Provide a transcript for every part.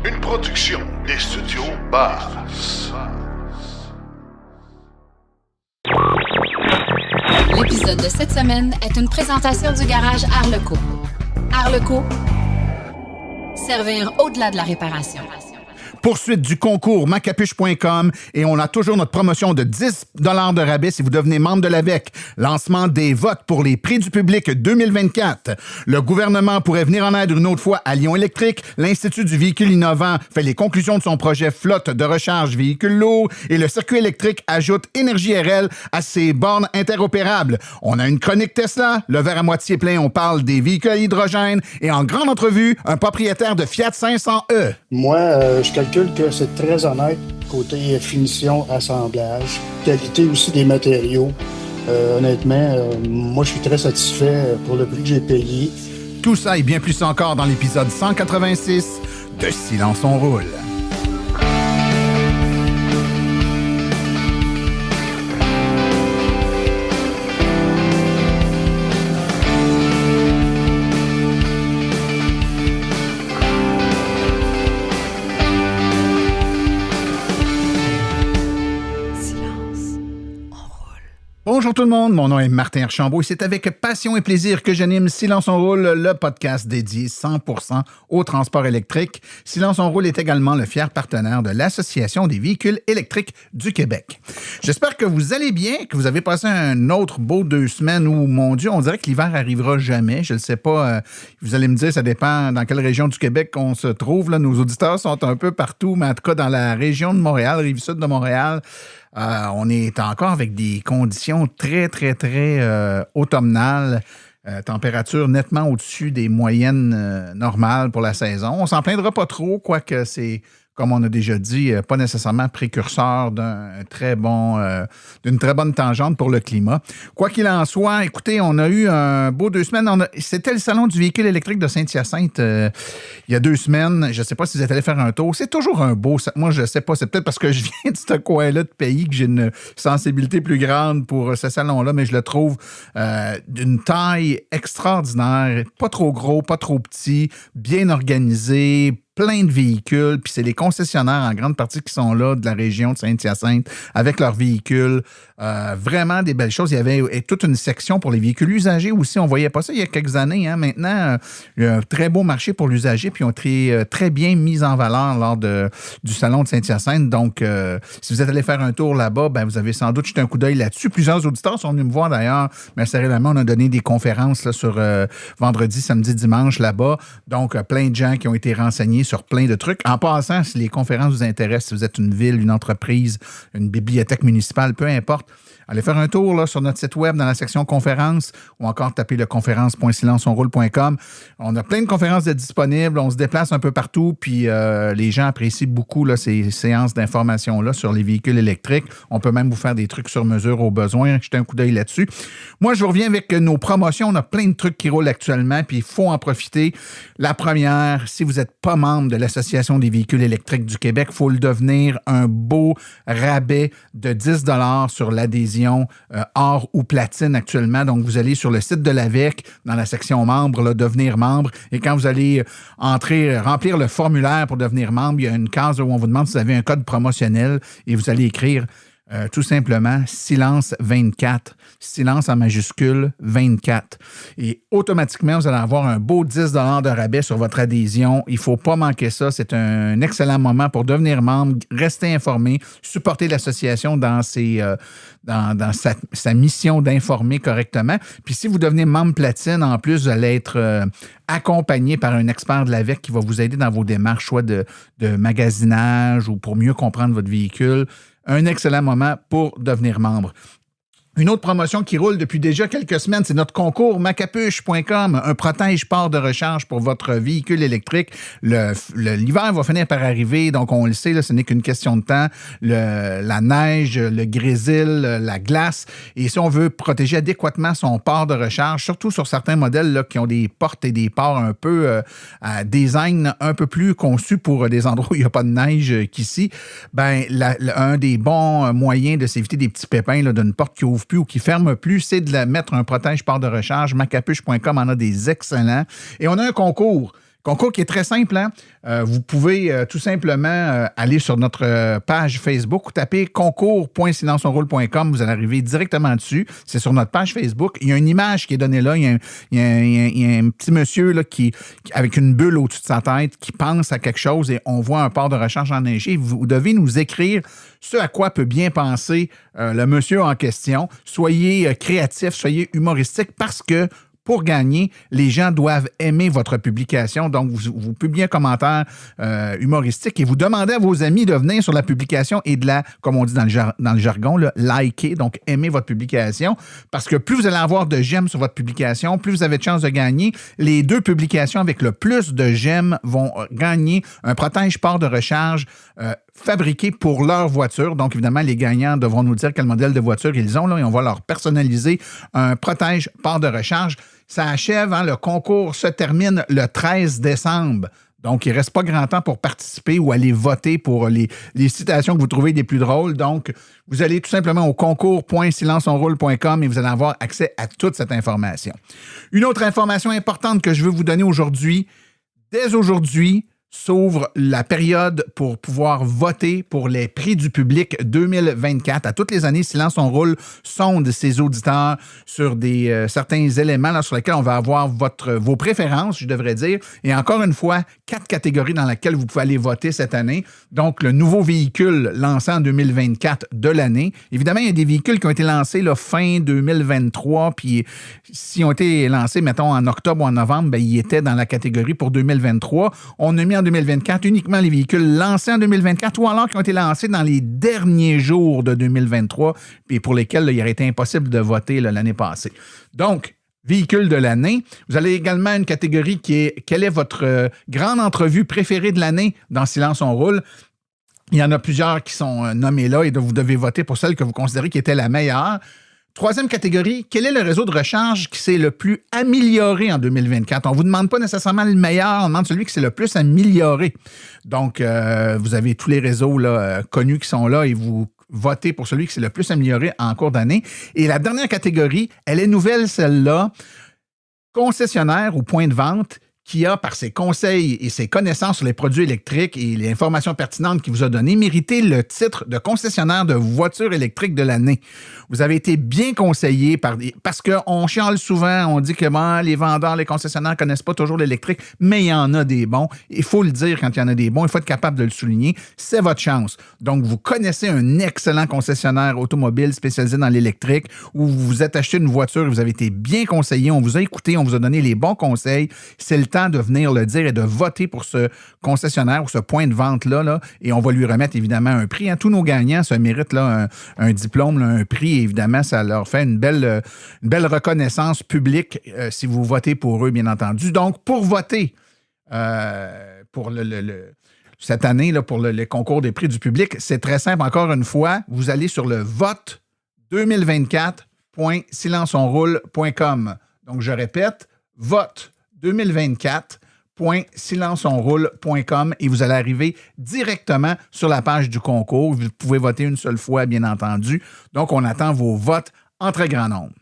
Une production des studios Bass. L'épisode de cette semaine est une présentation du garage Arleco. Arleco, servir au-delà de la réparation. Poursuite du concours macapuche.com et on a toujours notre promotion de 10 $ de rabais si vous devenez membre de l'AVEC. Lancement des votes pour les prix du public 2024. Le gouvernement pourrait venir en aide une autre fois à Lyon Électrique. L'Institut du véhicule innovant fait les conclusions de son projet flotte de recharge véhicule lourd et le circuit électrique ajoute Énergie RL à ses bornes interopérables. On a une chronique Tesla, le verre à moitié plein, on parle des véhicules à hydrogène et en grande entrevue, un propriétaire de Fiat 500e. Moi, je calcule que c'est très honnête côté finition, assemblage, qualité aussi des matériaux. Honnêtement, moi, je suis très satisfait pour le prix que j'ai payé. Tout ça et bien plus encore dans l'épisode 186 de Silence on roule. Bonjour tout le monde, mon nom est Martin Archambault et c'est avec passion et plaisir que j'anime Silence on roule, le podcast dédié 100% au transport électrique. Silence on roule est également le fier partenaire de l'Association des véhicules électriques du Québec. J'espère que vous allez bien, que vous avez passé un autre beau 2 semaines où, mon Dieu, on dirait que l'hiver arrivera jamais. Je ne sais pas, vous allez me dire, ça dépend dans quelle région du Québec on se trouve. Là. Nos auditeurs sont un peu partout, mais en tout cas dans la région de Montréal, Rive-Sud de Montréal, on est encore avec des conditions très, très, très automnales. Température nettement au-dessus des moyennes normales pour la saison. On s'en plaindra pas trop, quoique c'est, comme on a déjà dit, pas nécessairement précurseur d'une très bonne tangente pour le climat. Quoi qu'il en soit, écoutez, on a eu un beau 2 semaines. C'était le salon du véhicule électrique de Saint-Hyacinthe il y a 2 semaines. Je ne sais pas si vous êtes allé faire un tour. C'est toujours un beau... Moi, je ne sais pas. C'est peut-être parce que je viens de ce coin-là de pays que j'ai une sensibilité plus grande pour ce salon-là, mais je le trouve d'une taille extraordinaire. Pas trop gros, pas trop petit, bien organisé, plein de véhicules, puis c'est les concessionnaires en grande partie qui sont là de la région de Saint-Hyacinthe avec leurs véhicules. Vraiment des belles choses. Il y avait toute une section pour les véhicules usagés aussi. On ne voyait pas ça il y a quelques années. Hein. Maintenant, il y a un très beau marché pour l'usager, puis ils ont été très bien mis en valeur lors du salon de Saint-Hyacinthe. Donc, si vous êtes allé faire un tour là-bas, ben, vous avez sans doute jeté un coup d'œil là-dessus. Plusieurs auditeurs sont venus me voir d'ailleurs. Merci réellement, on a donné des conférences là, sur vendredi, samedi, dimanche là-bas. Donc, plein de gens qui ont été renseignés sur plein de trucs. En passant, si les conférences vous intéressent, si vous êtes une ville, une entreprise, une bibliothèque municipale, peu importe, allez faire un tour là, sur notre site web dans la section conférences ou encore taper le conférence.silenceonroule.com. On a plein de conférences de disponibles. On se déplace un peu partout, puis les gens apprécient beaucoup là, ces séances d'information-là sur les véhicules électriques. On peut même vous faire des trucs sur mesure au besoin. Jetez un coup d'œil là-dessus. Moi, je vous reviens avec nos promotions. On a plein de trucs qui roulent actuellement, puis il faut en profiter. La première, si vous n'êtes pas membre de l'Association des véhicules électriques du Québec, il faut le devenir. Un beau rabais de 10 $ sur l'adhésion or ou platine actuellement. Donc, vous allez sur le site de l'AVEC, dans la section membres, là, devenir membre. Et quand vous allez remplir le formulaire pour devenir membre, il y a une case où on vous demande si vous avez un code promotionnel et vous allez écrire tout simplement silence 24, silence en majuscule 24. Et automatiquement, vous allez avoir un beau 10 $ de rabais sur votre adhésion. Il ne faut pas manquer ça. C'est un excellent moment pour devenir membre, rester informé, supporter l'association dans sa mission d'informer correctement. Puis si vous devenez membre platine, en plus, vous allez être accompagné par un expert de l'AVEC qui va vous aider dans vos démarches, soit de magasinage ou pour mieux comprendre votre véhicule. Un excellent moment pour devenir membre. Une autre promotion qui roule depuis déjà quelques semaines, c'est notre concours macapuche.com, un protège-port de recharge pour votre véhicule électrique. L'hiver va finir par arriver, donc on le sait, là, ce n'est qu'une question de temps. La neige, le grésil, la glace. Et si on veut protéger adéquatement son port de recharge, surtout sur certains modèles là, qui ont des portes et des ports un peu à design un peu plus conçus pour des endroits où il n'y a pas de neige qu'ici, ben, un des bons moyens de s'éviter des petits pépins là, d'une porte qui ouvre plus ou qui ferme plus, c'est de mettre un protège-port de recharge. Macapuche.com en a des excellents. Et on a un concours Concours qui est très simple. Hein? Vous pouvez tout simplement aller sur notre page Facebook ou taper concours.silenceonroule.com. Vous allez arriver directement dessus. C'est sur notre page Facebook. Il y a une image qui est donnée là. Il y a un petit monsieur là, qui, avec une bulle au-dessus de sa tête qui pense à quelque chose et on voit un port de recharge enneigé. Vous devez nous écrire ce à quoi peut bien penser le monsieur en question. Soyez créatif, soyez humoristique parce que pour gagner, les gens doivent aimer votre publication. Donc, vous publiez un commentaire humoristique et vous demandez à vos amis de venir sur la publication et de la, comme on dit dans le jargon, là, liker, donc aimer votre publication. Parce que plus vous allez avoir de j'aime sur votre publication, plus vous avez de chances de gagner. Les 2 publications avec le plus de j'aime vont gagner un protège port de recharge fabriqué pour leur voiture. Donc, évidemment, les gagnants devront nous dire quel modèle de voiture ils ont là, et on va leur personnaliser un protège port de recharge. Ça achève, hein, le concours se termine le 13 décembre. Donc, il ne reste pas grand temps pour participer ou aller voter pour les citations que vous trouvez les plus drôles. Donc, vous allez tout simplement au concours.silenceonroule.com et vous allez avoir accès à toute cette information. Une autre information importante que je veux vous donner aujourd'hui, dès aujourd'hui, s'ouvre la période pour pouvoir voter pour les prix du public 2024. À toutes les années, Silence on roule sonde ses auditeurs sur certains éléments là, sur lesquels on va avoir vos préférences, je devrais dire. Et encore une fois, 4 catégories dans lesquelles vous pouvez aller voter cette année. Donc, le nouveau véhicule lancé en 2024 de l'année. Évidemment, il y a des véhicules qui ont été lancés là, fin 2023, puis s'ils ont été lancés, mettons, en octobre ou en novembre, ils étaient dans la catégorie pour 2023. On a mis en 2024 uniquement les véhicules lancés en 2024 ou alors qui ont été lancés dans les derniers jours de 2023 puis pour lesquels là, il aurait été impossible de voter là, l'année passée. Donc, véhicule de l'année. Vous avez également une catégorie qui est quelle est votre grande entrevue préférée de l'année dans Silence on roule. Il y en a plusieurs qui sont nommées là et vous devez voter pour celle que vous considérez qui était la meilleure. 3e catégorie, quel est le réseau de recharge qui s'est le plus amélioré en 2024? On ne vous demande pas nécessairement le meilleur, on demande celui qui s'est le plus amélioré. Donc, vous avez tous les réseaux là, connus qui sont là et vous votez pour celui qui s'est le plus amélioré en cours d'année. Et la dernière catégorie, elle est nouvelle, celle-là, concessionnaire ou point de vente qui a, par ses conseils et ses connaissances sur les produits électriques et les informations pertinentes qu'il vous a données, mérité le titre de concessionnaire de voitures électriques de l'année. Vous avez été bien conseillé parce qu'on chiale souvent, on dit que les vendeurs, les concessionnaires ne connaissent pas toujours l'électrique, mais il y en a des bons. Il faut le dire quand il y en a des bons, il faut être capable de le souligner. C'est votre chance. Donc, vous connaissez un excellent concessionnaire automobile spécialisé dans l'électrique où vous vous êtes acheté une voiture et vous avez été bien conseillé, on vous a écouté, on vous a donné les bons conseils. C'est le temps de venir le dire et de voter pour ce concessionnaire ou ce point de vente-là, et on va lui remettre évidemment un prix. Hein. Tous nos gagnants se méritent là, un diplôme, là, un prix, et évidemment, ça leur fait une belle reconnaissance publique si vous votez pour eux, bien entendu. Donc, pour voter pour cette année, là, pour le concours des prix du public, c'est très simple. Encore une fois, vous allez sur le vote 2024.silenceonroule.com. Donc, je répète, vote 2024.silenceonroule.com et vous allez arriver directement sur la page du concours. Vous pouvez voter une seule fois, bien entendu. Donc, on attend vos votes en très grand nombre.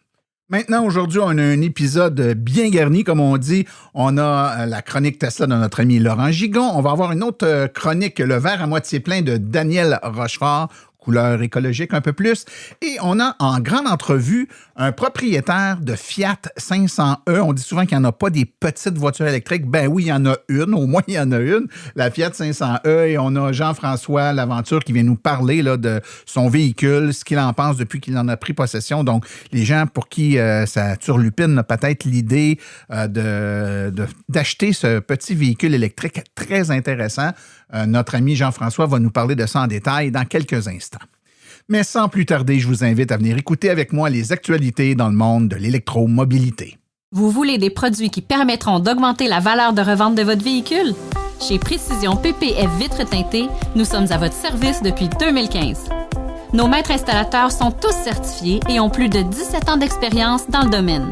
Maintenant, aujourd'hui, on a un épisode bien garni, comme on dit. On a la chronique Tesla de notre ami Laurent Gigon. On va avoir une autre chronique, Le verre à moitié plein de Daniel Rochefort, couleur écologique un peu plus. Et on a en grande entrevue un propriétaire de Fiat 500e. On dit souvent qu'il n'y en a pas des petites voitures électriques. Ben oui, il y en a une. Au moins, il y en a une. La Fiat 500e. Et on a Jean-François Laventure qui vient nous parler là, de son véhicule, ce qu'il en pense depuis qu'il en a pris possession. Donc, les gens pour qui ça turlupine peut-être l'idée d'acheter ce petit véhicule électrique très intéressant. Notre ami Jean-François va nous parler de ça en détail dans quelques instants. Mais sans plus tarder, je vous invite à venir écouter avec moi les actualités dans le monde de l'électromobilité. Vous voulez des produits qui permettront d'augmenter la valeur de revente de votre véhicule? Chez Précision PPF Vitres teintées, nous sommes à votre service depuis 2015. Nos maîtres installateurs sont tous certifiés et ont plus de 17 ans d'expérience dans le domaine.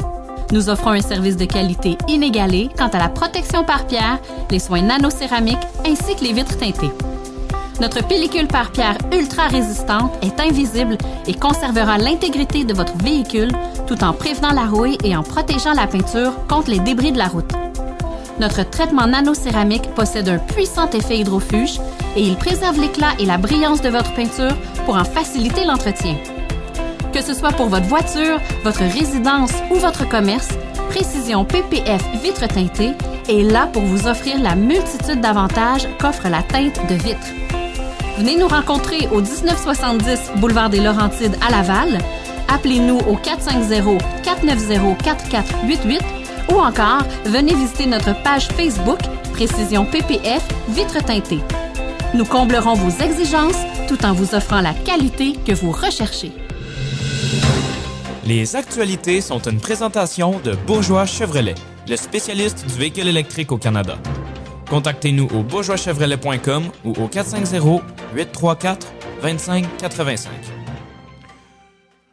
Nous offrons un service de qualité inégalé quant à la protection par pierre, les soins nanocéramiques ainsi que les vitres teintées. Notre pellicule par pierre ultra résistante est invisible et conservera l'intégrité de votre véhicule tout en prévenant la rouille et en protégeant la peinture contre les débris de la route. Notre traitement nano-céramique possède un puissant effet hydrofuge et il préserve l'éclat et la brillance de votre peinture pour en faciliter l'entretien. Que ce soit pour votre voiture, votre résidence ou votre commerce, Précision PPF Vitre teintée est là pour vous offrir la multitude d'avantages qu'offre la teinte de vitre. Venez nous rencontrer au 1970 Boulevard des Laurentides à Laval. Appelez-nous au 450-490-4488 ou encore venez visiter notre page Facebook Précision PPF Vitre teintée. Nous comblerons vos exigences tout en vous offrant la qualité que vous recherchez. Les actualités sont une présentation de Bourgeois Chevrolet, le spécialiste du véhicule électrique au Canada. Contactez-nous au bourgeoischevrolet.com ou au 450-834-2585.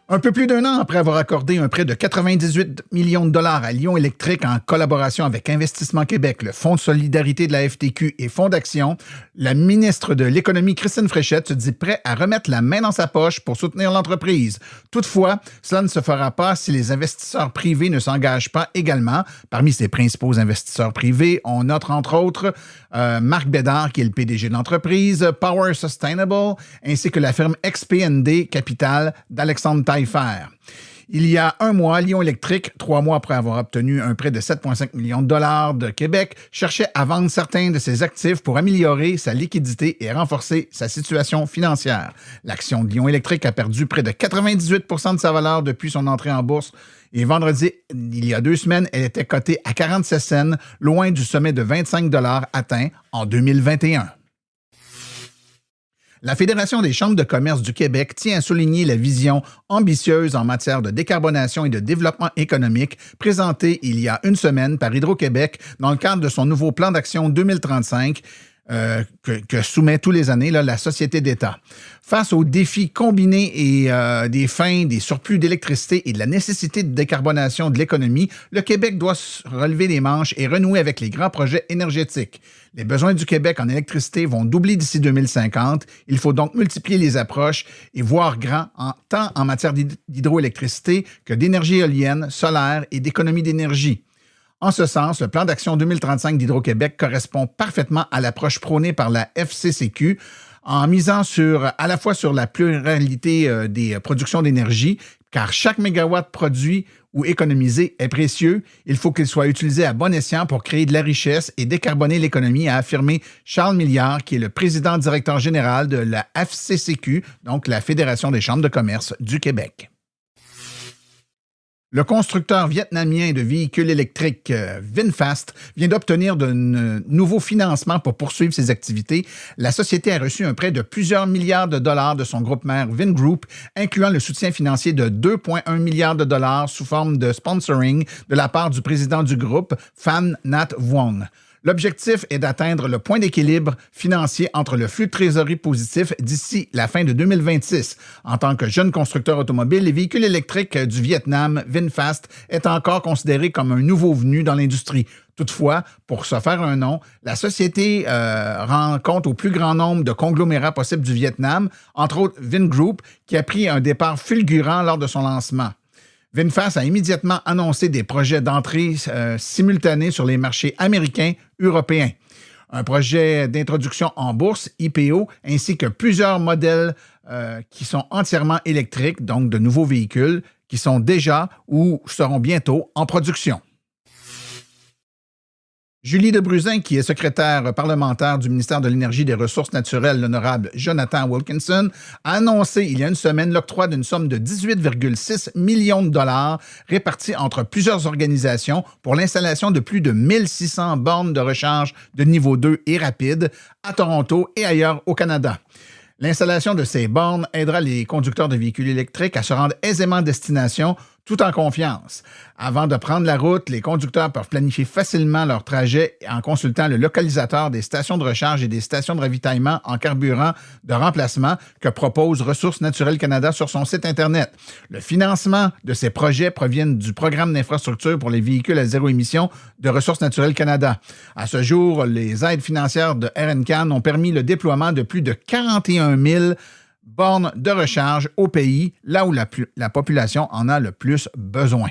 Un peu plus d'un an après avoir accordé un prêt de 98 millions de dollars à Lion Électrique en collaboration avec Investissement Québec, le Fonds de solidarité de la FTQ et Fonds d'Action, la ministre de l'Économie, Christine Fréchette, se dit prête à remettre la main dans sa poche pour soutenir l'entreprise. Toutefois, cela ne se fera pas si les investisseurs privés ne s'engagent pas également. Parmi ses principaux investisseurs privés, on note entre autres Marc Bédard, qui est le PDG de l'entreprise, Power Sustainable, ainsi que la firme XP&D Capital d'Alexandre Taillefer. Il y a un mois, Lion Électrique, 3 mois après avoir obtenu un prêt de 7,5 millions de dollars de Québec, cherchait à vendre certains de ses actifs pour améliorer sa liquidité et renforcer sa situation financière. L'action de Lion Électrique a perdu près de 98 % de sa valeur depuis son entrée en bourse. Et vendredi, il y a 2 semaines, elle était cotée à 47 cents, loin du sommet de 25 $ atteint en 2021. La Fédération des chambres de commerce du Québec tient à souligner la vision ambitieuse en matière de décarbonation et de développement économique présentée il y a une semaine par Hydro-Québec dans le cadre de son nouveau plan d'action 2035 que soumet tous les années la Société d'État. Face aux défis combinés et des fins, des surplus d'électricité et de la nécessité de décarbonation de l'économie, le Québec doit relever les manches et renouer avec les grands projets énergétiques. Les besoins du Québec en électricité vont doubler d'ici 2050. Il faut donc multiplier les approches et voir grand, tant en matière d'hydroélectricité que d'énergie éolienne, solaire et d'économie d'énergie. En ce sens, le plan d'action 2035 d'Hydro-Québec correspond parfaitement à l'approche prônée par la FCCQ en misant à la fois sur la pluralité des productions d'énergie, car chaque mégawatt produit ou économisé est précieux. Il faut qu'il soit utilisé à bon escient pour créer de la richesse et décarboner l'économie, a affirmé Charles Milliard, qui est le président-directeur général de la FCCQ, donc la Fédération des chambres de commerce du Québec. Le constructeur vietnamien de véhicules électriques VinFast vient d'obtenir de nouveaux financements pour poursuivre ses activités. La société a reçu un prêt de plusieurs milliards de dollars de son groupe mère Vingroup, incluant le soutien financier de 2,1 milliards de dollars sous forme de sponsoring de la part du président du groupe, Phan Nhat Vuong. L'objectif est d'atteindre le point d'équilibre financier entre le flux de trésorerie positif d'ici la fin de 2026. En tant que jeune constructeur automobile, les véhicules électriques du Vietnam, VinFast, est encore considéré comme un nouveau venu dans l'industrie. Toutefois, pour se faire un nom, la société rend compte au plus grand nombre de conglomérats possibles du Vietnam, entre autres Vingroup, qui a pris un départ fulgurant lors de son lancement. VinFast a immédiatement annoncé des projets d'entrée simultanés sur les marchés américains, européens. Un projet d'introduction en bourse, IPO, ainsi que plusieurs modèles qui sont entièrement électriques, donc de nouveaux véhicules, qui sont déjà ou seront bientôt en production. Julie Debruzin, qui est secrétaire parlementaire du ministère de l'Énergie et des Ressources naturelles, l'honorable Jonathan Wilkinson, a annoncé il y a une semaine l'octroi d'une somme de 18,6 millions de dollars répartis entre plusieurs organisations pour l'installation de plus de 1600 bornes de recharge de niveau 2 et rapide à Toronto et ailleurs au Canada. L'installation de ces bornes aidera les conducteurs de véhicules électriques à se rendre aisément à destination tout en confiance. Avant de prendre la route, les conducteurs peuvent planifier facilement leur trajet en consultant le localisateur des stations de recharge et des stations de ravitaillement en carburant de remplacement que propose Ressources naturelles Canada sur son site Internet. Le financement de ces projets provient du programme d'infrastructure pour les véhicules à zéro émission de Ressources naturelles Canada. À ce jour, les aides financières de RNCAN ont permis le déploiement de plus de 41 000 bornes de recharge au pays, là où la population en a le plus besoin.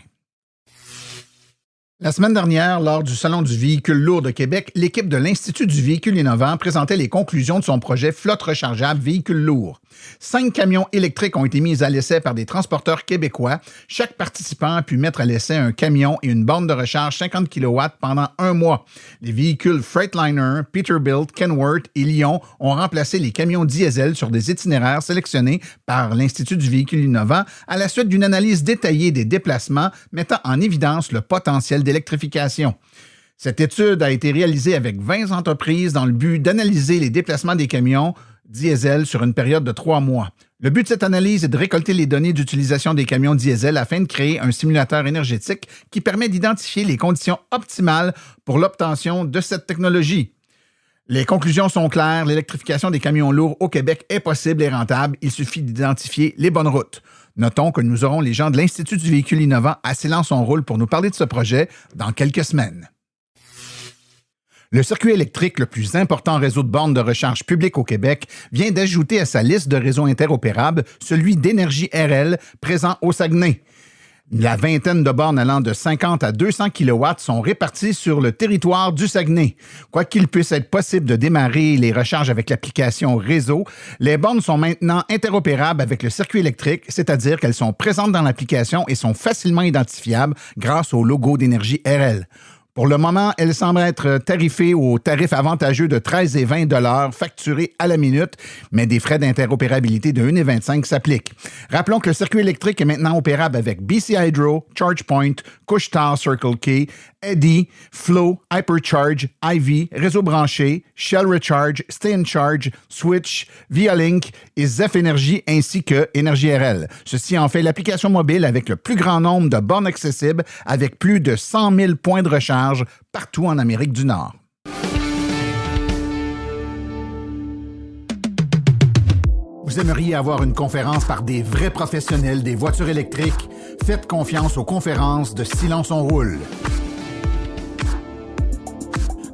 La semaine dernière, lors du Salon du véhicule lourd de Québec, l'équipe de l'Institut du véhicule innovant présentait les conclusions de son projet Flotte rechargeable véhicule lourd. 5 camions électriques ont été mis à l'essai par des transporteurs québécois. Chaque participant a pu mettre à l'essai un camion et une borne de recharge 50 kW pendant 1 mois. Les véhicules Freightliner, Peterbilt, Kenworth et Lyon ont remplacé les camions diesel sur des itinéraires sélectionnés par l'Institut du véhicule innovant à la suite d'une analyse détaillée des déplacements mettant en évidence le potentiel d'électrification. Cette étude a été réalisée avec 20 entreprises dans le but d'analyser les déplacements des camions diesel sur une période de 3 mois. Le but de cette analyse est de récolter les données d'utilisation des camions diesel afin de créer un simulateur énergétique qui permet d'identifier les conditions optimales pour l'obtention de cette technologie. Les conclusions sont claires, l'électrification des camions lourds au Québec est possible et rentable, il suffit d'identifier les bonnes routes. Notons que nous aurons les gens de l'Institut du véhicule innovant à Célan-son-Roule pour nous parler de ce projet dans quelques semaines. Le circuit électrique, le plus important réseau de bornes de recharge publique au Québec, vient d'ajouter à sa liste de réseaux interopérables celui d'Énergie RL, présent au Saguenay. La vingtaine de bornes allant de 50 à 200 kW sont réparties sur le territoire du Saguenay. Quoiqu'il puisse être possible de démarrer les recharges avec l'application Réseau, les bornes sont maintenant interopérables avec le circuit électrique, c'est-à-dire qu'elles sont présentes dans l'application et sont facilement identifiables grâce au logo d'Énergie RL. Pour le moment, elle semble être tarifée au tarif avantageux de 13 et 20 $ facturés à la minute, mais des frais d'interopérabilité de 1,25 $ s'appliquent. Rappelons que le circuit électrique est maintenant opérable avec BC Hydro, ChargePoint, Couche-Tard Circle K, Eddy, Flow, Hypercharge, Ivy, Réseau branché, Shell Recharge, Stay in Charge, Switch, Vialink et Zeph Energy ainsi que Énergie RL. Ceci en fait l'application mobile avec le plus grand nombre de bornes accessibles avec plus de 100 000 points de recharge partout en Amérique du Nord. Vous aimeriez avoir une conférence par des vrais professionnels des voitures électriques? Faites confiance aux conférences de Silence-on-Roule.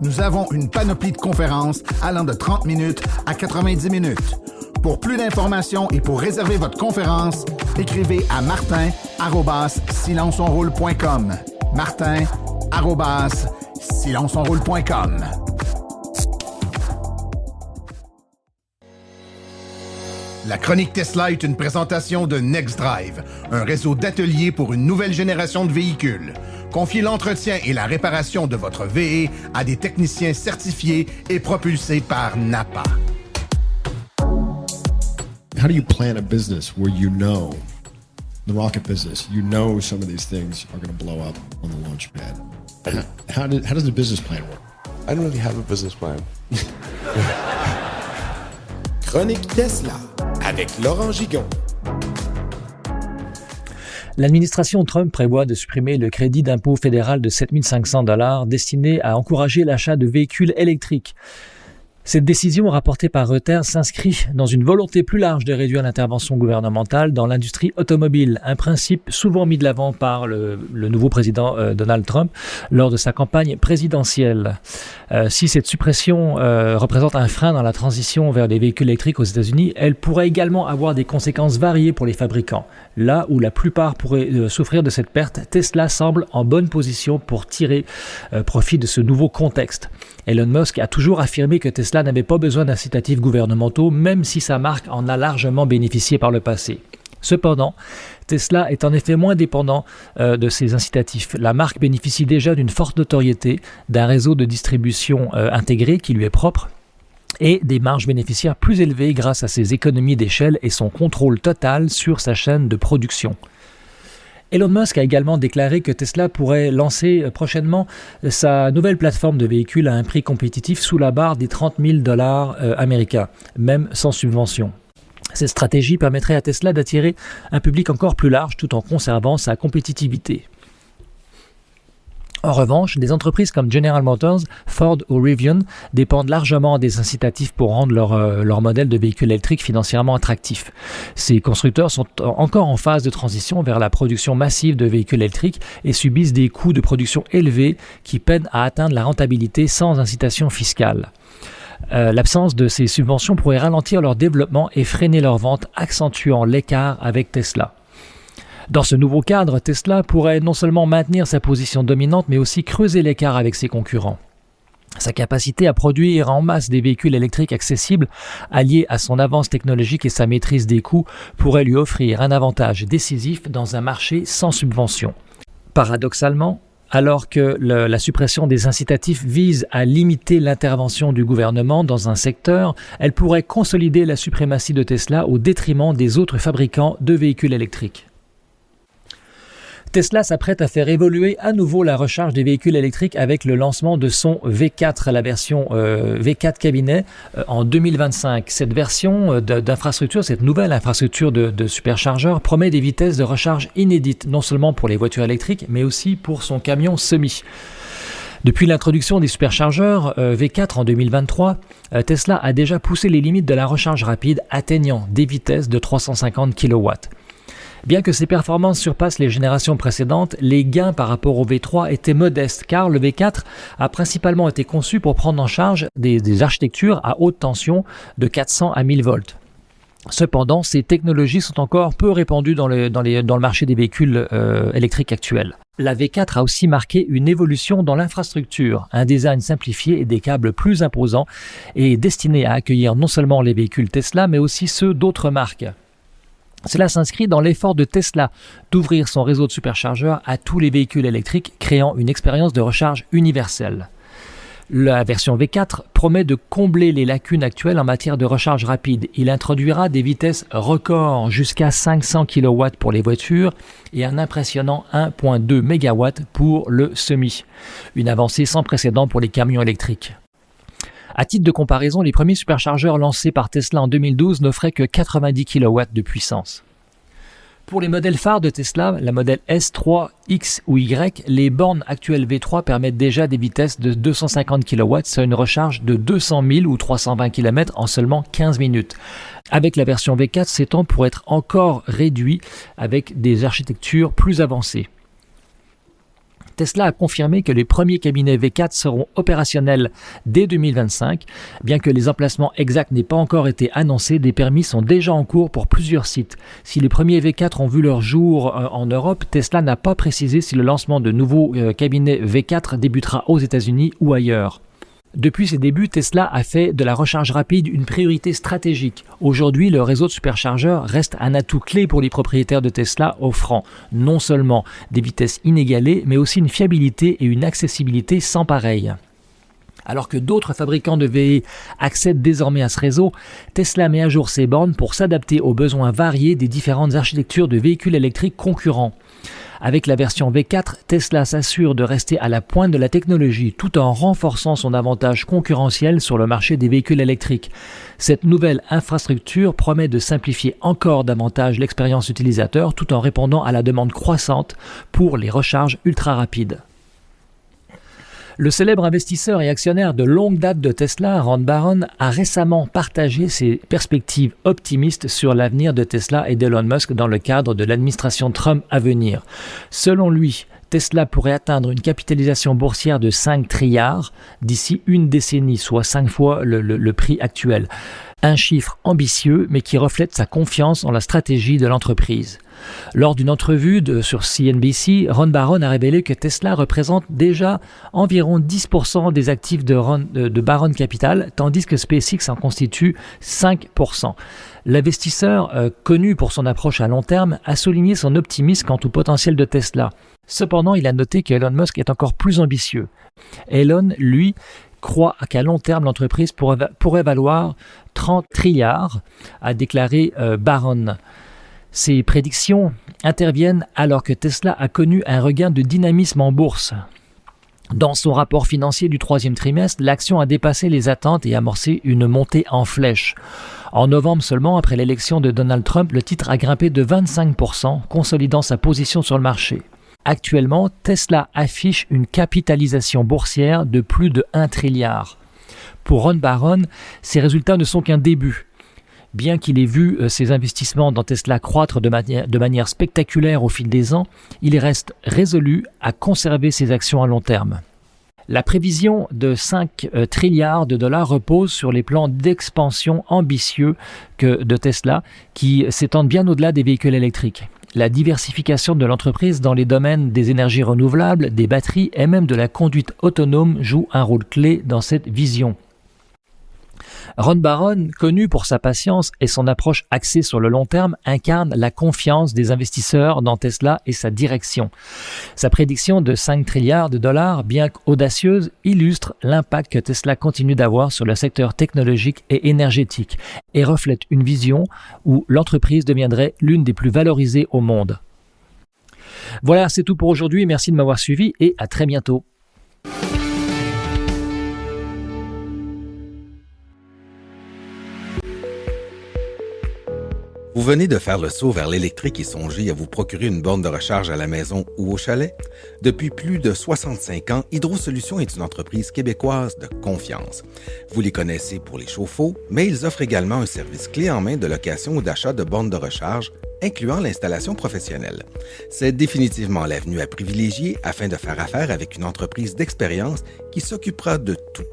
Nous avons une panoplie de conférences allant de 30 minutes à 90 minutes. Pour plus d'informations et pour réserver votre conférence, écrivez à martin@silenceonroule.com. martin@silenceonroule.com. La chronique Tesla est une présentation de NextDrive, un réseau d'ateliers pour une nouvelle génération de véhicules. Confiez l'entretien et la réparation de votre VE à des techniciens certifiés et propulsés par NAPA. How do you plan a business where you know the rocket business, you know some of these things are going to blow up on the launch pad? How does the business plan work? I don't really have a business plan. Chronique Tesla avec Laurent Gigon. L'administration Trump prévoit de supprimer le crédit d'impôt fédéral de 7 500 $ destiné à encourager l'achat de véhicules électriques. Cette décision rapportée par Reuters s'inscrit dans une volonté plus large de réduire l'intervention gouvernementale dans l'industrie automobile, un principe souvent mis de l'avant par le nouveau président Donald Trump lors de sa campagne présidentielle. Si cette suppression représente un frein dans la transition vers les véhicules électriques aux États-Unis, elle pourrait également avoir des conséquences variées pour les fabricants. Là où la plupart pourraient souffrir de cette perte, Tesla semble en bonne position pour tirer profit de ce nouveau contexte. Elon Musk a toujours affirmé que Tesla n'avait pas besoin d'incitatifs gouvernementaux, même si sa marque en a largement bénéficié par le passé. Cependant, Tesla est en effet moins dépendant de ces incitatifs. La marque bénéficie déjà d'une forte notoriété, d'un réseau de distribution intégré qui lui est propre, et des marges bénéficiaires plus élevées grâce à ses économies d'échelle et son contrôle total sur sa chaîne de production. Elon Musk a également déclaré que Tesla pourrait lancer prochainement sa nouvelle plateforme de véhicules à un prix compétitif sous la barre des 30 000 $ américains, même sans subvention. Cette stratégie permettrait à Tesla d'attirer un public encore plus large tout en conservant sa compétitivité. En revanche, des entreprises comme General Motors, Ford ou Rivian dépendent largement des incitatifs pour rendre leur modèle de véhicule électrique financièrement attractif. Ces constructeurs sont encore en phase de transition vers la production massive de véhicules électriques et subissent des coûts de production élevés qui peinent à atteindre la rentabilité sans incitation fiscale. L'absence de ces subventions pourrait ralentir leur développement et freiner leur vente, accentuant l'écart avec Tesla. Dans ce nouveau cadre, Tesla pourrait non seulement maintenir sa position dominante, mais aussi creuser l'écart avec ses concurrents. Sa capacité à produire en masse des véhicules électriques accessibles, alliée à son avance technologique et sa maîtrise des coûts, pourrait lui offrir un avantage décisif dans un marché sans subvention. Paradoxalement, alors que la suppression des incitatifs vise à limiter l'intervention du gouvernement dans un secteur, elle pourrait consolider la suprématie de Tesla au détriment des autres fabricants de véhicules électriques. Tesla s'apprête à faire évoluer à nouveau la recharge des véhicules électriques avec le lancement de son V4, la version V4 cabinet, en 2025. Cette version d'infrastructure, cette nouvelle infrastructure de superchargeur promet des vitesses de recharge inédites, non seulement pour les voitures électriques, mais aussi pour son camion semi. Depuis l'introduction des superchargeurs V4 en 2023, Tesla a déjà poussé les limites de la recharge rapide, atteignant des vitesses de 350 kW. Bien que ses performances surpassent les générations précédentes, les gains par rapport au V3 étaient modestes car le V4 a principalement été conçu pour prendre en charge des architectures à haute tension de 400 à 1000 volts. Cependant, ces technologies sont encore peu répandues dans le marché des véhicules électriques actuels. La V4 a aussi marqué une évolution dans l'infrastructure, un design simplifié et des câbles plus imposants et destiné à accueillir non seulement les véhicules Tesla mais aussi ceux d'autres marques. Cela s'inscrit dans l'effort de Tesla d'ouvrir son réseau de superchargeurs à tous les véhicules électriques, créant une expérience de recharge universelle. La version V4 promet de combler les lacunes actuelles en matière de recharge rapide. Il introduira des vitesses records jusqu'à 500 kW pour les voitures et un impressionnant 1,2 MW pour le semi. Une avancée sans précédent pour les camions électriques. À titre de comparaison, les premiers superchargeurs lancés par Tesla en 2012 n'offraient que 90 kW de puissance. Pour les modèles phares de Tesla, la modèle S3, X ou Y, les bornes actuelles V3 permettent déjà des vitesses de 250 kW sur une recharge de 200 000 ou 320 km en seulement 15 minutes. Avec la version V4, ces temps pourraient être encore réduits avec des architectures plus avancées. Tesla a confirmé que les premiers cabinets V4 seront opérationnels dès 2025. Bien que les emplacements exacts n'aient pas encore été annoncés, des permis sont déjà en cours pour plusieurs sites. Si les premiers V4 ont vu leur jour en Europe, Tesla n'a pas précisé si le lancement de nouveaux cabinets V4 débutera aux États-Unis ou ailleurs. Depuis ses débuts, Tesla a fait de la recharge rapide une priorité stratégique. Aujourd'hui, le réseau de superchargeurs reste un atout clé pour les propriétaires de Tesla, offrant non seulement des vitesses inégalées, mais aussi une fiabilité et une accessibilité sans pareil. Alors que d'autres fabricants de VE accèdent désormais à ce réseau, Tesla met à jour ses bornes pour s'adapter aux besoins variés des différentes architectures de véhicules électriques concurrents. Avec la version V4, Tesla s'assure de rester à la pointe de la technologie tout en renforçant son avantage concurrentiel sur le marché des véhicules électriques. Cette nouvelle infrastructure promet de simplifier encore davantage l'expérience utilisateur tout en répondant à la demande croissante pour les recharges ultra rapides. Le célèbre investisseur et actionnaire de longue date de Tesla, Ron Baron, a récemment partagé ses perspectives optimistes sur l'avenir de Tesla et d'Elon Musk dans le cadre de l'administration Trump à venir. Selon lui, Tesla pourrait atteindre une capitalisation boursière de 5 trilliards d'ici une décennie, soit 5 fois le prix actuel. Un chiffre ambitieux, mais qui reflète sa confiance en la stratégie de l'entreprise. Lors d'une entrevue sur CNBC, Ron Baron a révélé que Tesla représente déjà environ 10% des actifs de Baron Capital, tandis que SpaceX en constitue 5%. L'investisseur, connu pour son approche à long terme, a souligné son optimisme quant au potentiel de Tesla. Cependant, il a noté qu'Elon Musk est encore plus ambitieux. Elon, lui, croit qu'à long terme, l'entreprise pourrait valoir 30 trilliards, a déclaré Baron. Ces prédictions interviennent alors que Tesla a connu un regain de dynamisme en bourse. Dans son rapport financier du troisième trimestre, l'action a dépassé les attentes et amorcé une montée en flèche. En novembre seulement, après l'élection de Donald Trump, le titre a grimpé de 25%, consolidant sa position sur le marché. Actuellement, Tesla affiche une capitalisation boursière de plus de 1 trilliard. Pour Ron Baron, ces résultats ne sont qu'un début. Bien qu'il ait vu ses investissements dans Tesla croître de manière spectaculaire au fil des ans, il reste résolu à conserver ses actions à long terme. La prévision de 5 trilliards de dollars repose sur les plans d'expansion ambitieux de Tesla qui s'étendent bien au-delà des véhicules électriques. La diversification de l'entreprise dans les domaines des énergies renouvelables, des batteries et même de la conduite autonome joue un rôle clé dans cette vision. Ron Baron, connu pour sa patience et son approche axée sur le long terme, incarne la confiance des investisseurs dans Tesla et sa direction. Sa prédiction de 5 trilliards de dollars, bien qu'audacieuse, illustre l'impact que Tesla continue d'avoir sur le secteur technologique et énergétique et reflète une vision où l'entreprise deviendrait l'une des plus valorisées au monde. Voilà, c'est tout pour aujourd'hui. Merci de m'avoir suivi et à très bientôt. Vous venez de faire le saut vers l'électrique et songez à vous procurer une borne de recharge à la maison ou au chalet? Depuis plus de 65 ans, Hydro-Solutions est une entreprise québécoise de confiance. Vous les connaissez pour les chauffe-eau, mais ils offrent également un service clé en main de location ou d'achat de bornes de recharge, incluant l'installation professionnelle. C'est définitivement l'avenue à privilégier afin de faire affaire avec une entreprise d'expérience qui s'occupera de tout.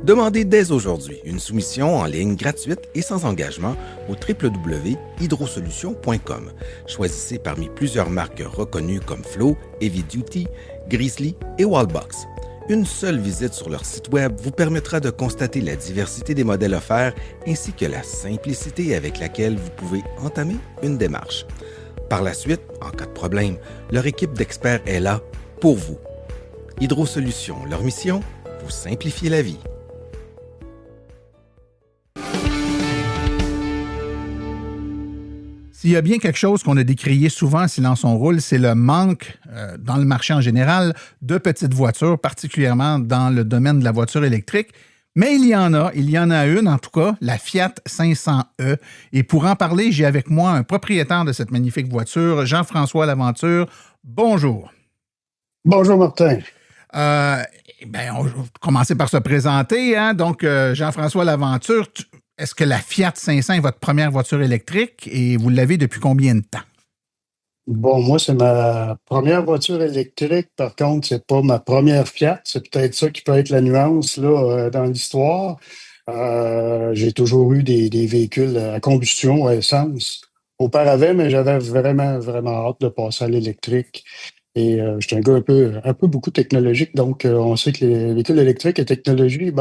Demandez dès aujourd'hui une soumission en ligne gratuite et sans engagement au www.hydrosolutions.com. Choisissez parmi plusieurs marques reconnues comme Flow, Heavy Duty, Grizzly et Wallbox. Une seule visite sur leur site web vous permettra de constater la diversité des modèles offerts ainsi que la simplicité avec laquelle vous pouvez entamer une démarche. Par la suite, en cas de problème, leur équipe d'experts est là pour vous. Hydro-Solutions, leur mission, vous simplifier la vie. S'il y a bien quelque chose qu'on a décrié souvent à Silence on roule, c'est le manque, dans le marché en général, de petites voitures, particulièrement dans le domaine de la voiture électrique. Mais il y en a une en tout cas, la Fiat 500e. Et pour en parler, j'ai avec moi un propriétaire de cette magnifique voiture, Jean-François Laventure. Bonjour. Bonjour Martin. On va commencer par se présenter. Hein? Donc, Jean-François Laventure, est-ce que la Fiat 500 est votre première voiture électrique et vous l'avez depuis combien de temps? Bon, moi, c'est ma première voiture électrique. Par contre, c'est pas ma première Fiat. C'est peut-être ça qui peut être la nuance là, dans l'histoire. J'ai toujours eu des véhicules à combustion, à essence auparavant, mais j'avais vraiment, vraiment hâte de passer à l'électrique. Et je suis un gars un peu beaucoup technologique, donc on sait que les véhicules électriques et technologie,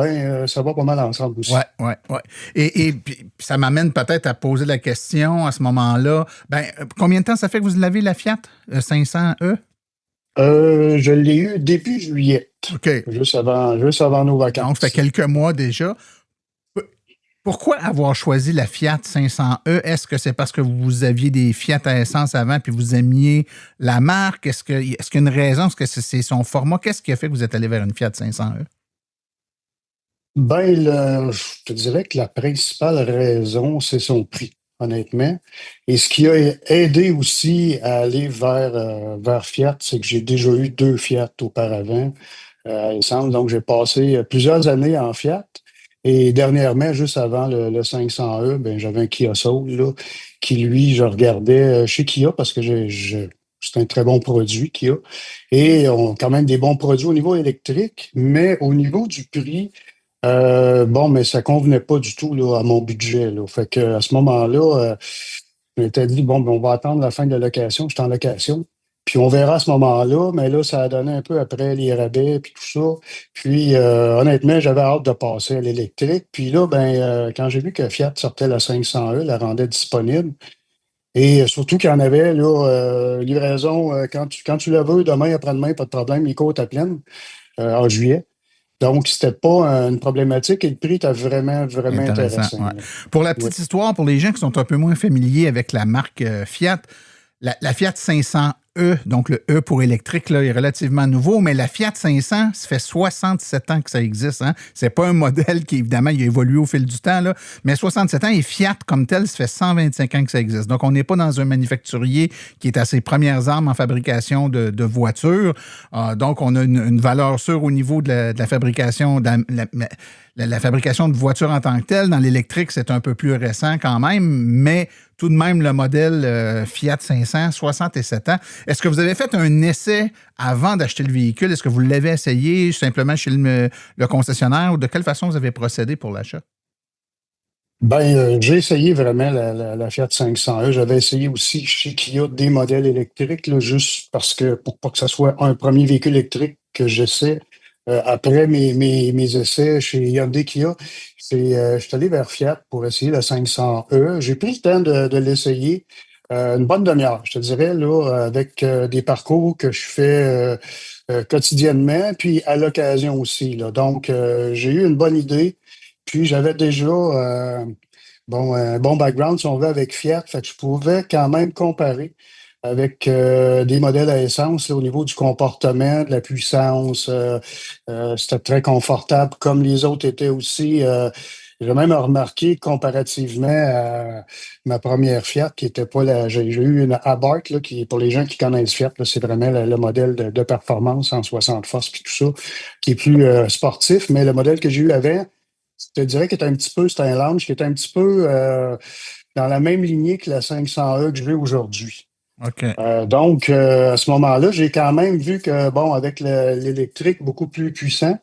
ça va pas mal ensemble aussi. Oui. Et puis, ça m'amène peut-être à poser la question à ce moment-là. Combien de temps ça fait que vous l'avez, la Fiat 500e? Je l'ai eu début juillet. OK. Juste avant nos vacances. Donc, ça fait quelques mois déjà. Pourquoi avoir choisi la Fiat 500e? Est-ce que c'est parce que vous aviez des Fiat à essence avant puis vous aimiez la marque? Est-ce qu'il y a une raison? Est-ce que c'est son format? Qu'est-ce qui a fait que vous êtes allé vers une Fiat 500e? Je te dirais que la principale raison, c'est son prix, honnêtement. Et ce qui a aidé aussi à aller vers Fiat, c'est que j'ai déjà eu 2 Fiat auparavant à essence. Donc, j'ai passé plusieurs années en Fiat. Et dernièrement, juste avant le 500e, j'avais un Kia Soul là, qui, lui, je regardais chez Kia parce que c'est un très bon produit, Kia. Et on a quand même des bons produits au niveau électrique, mais au niveau du prix, mais ça convenait pas du tout là, à mon budget. Là. Fait que à ce moment-là, je m'étais dit, on va attendre la fin de la location. J'étais en location. Puis on verra à ce moment-là, mais là, ça a donné un peu après les rabais puis tout ça. Puis honnêtement, j'avais hâte de passer à l'électrique. Puis là, quand j'ai vu que Fiat sortait la 500e, la rendait disponible, et surtout qu'il y en avait, là, livraison, quand tu la veux, demain, après-demain, pas de problème, les côtes à pleine, en juillet. Donc, c'était pas une problématique et le prix était vraiment, vraiment intéressant. Ouais. Pour la petite histoire, pour les gens qui sont un peu moins familiers avec la marque Fiat, la Fiat 500e, donc le E pour électrique, là, est relativement nouveau, mais la Fiat 500, ça fait 67 ans que ça existe. Hein? C'est pas un modèle qui, évidemment, il a évolué au fil du temps, là, mais 67 ans et Fiat, comme tel, ça fait 125 ans que ça existe. Donc, on n'est pas dans un manufacturier qui est à ses premières armes en fabrication de voitures. Donc, on a une valeur sûre au niveau de la fabrication, la fabrication de voitures en tant que telle. Dans l'électrique, c'est un peu plus récent quand même, mais tout de même, le modèle Fiat 500, 67 ans. Est-ce que vous avez fait un essai avant d'acheter le véhicule? Est-ce que vous l'avez essayé simplement chez le concessionnaire ou de quelle façon vous avez procédé pour l'achat? J'ai essayé vraiment la Fiat 500e. J'avais essayé aussi chez Kia des modèles électriques, là, juste parce que pour pas que ça soit un premier véhicule électrique que j'essaie. Après mes essais chez Hyundai Kia, je suis allé vers Fiat pour essayer la 500e. J'ai pris le temps de l'essayer. Une bonne demi-heure, je te dirais, là, avec des parcours que je fais quotidiennement, puis à l'occasion aussi, là. Donc, j'ai eu une bonne idée. Puis j'avais déjà un bon background, si on veut, avec Fiat. Fait que je pouvais quand même comparer avec des modèles à essence là, au niveau du comportement, de la puissance. C'était très confortable, comme les autres étaient aussi. J'ai même remarqué comparativement à ma première Fiat, qui était pas la. J'ai eu une Abarth, là, qui, pour les gens qui connaissent Fiat, là, c'est vraiment le modèle de performance en 60 forces puis tout ça, qui est plus sportif. Mais le modèle que j'ai eu avant, je te dirais qu'il est un petit peu, c'est un lounge qui est un petit peu dans la même lignée que la 500e que j'ai aujourd'hui. OK. À ce moment-là, j'ai quand même vu que, bon, avec l'électrique beaucoup plus puissant,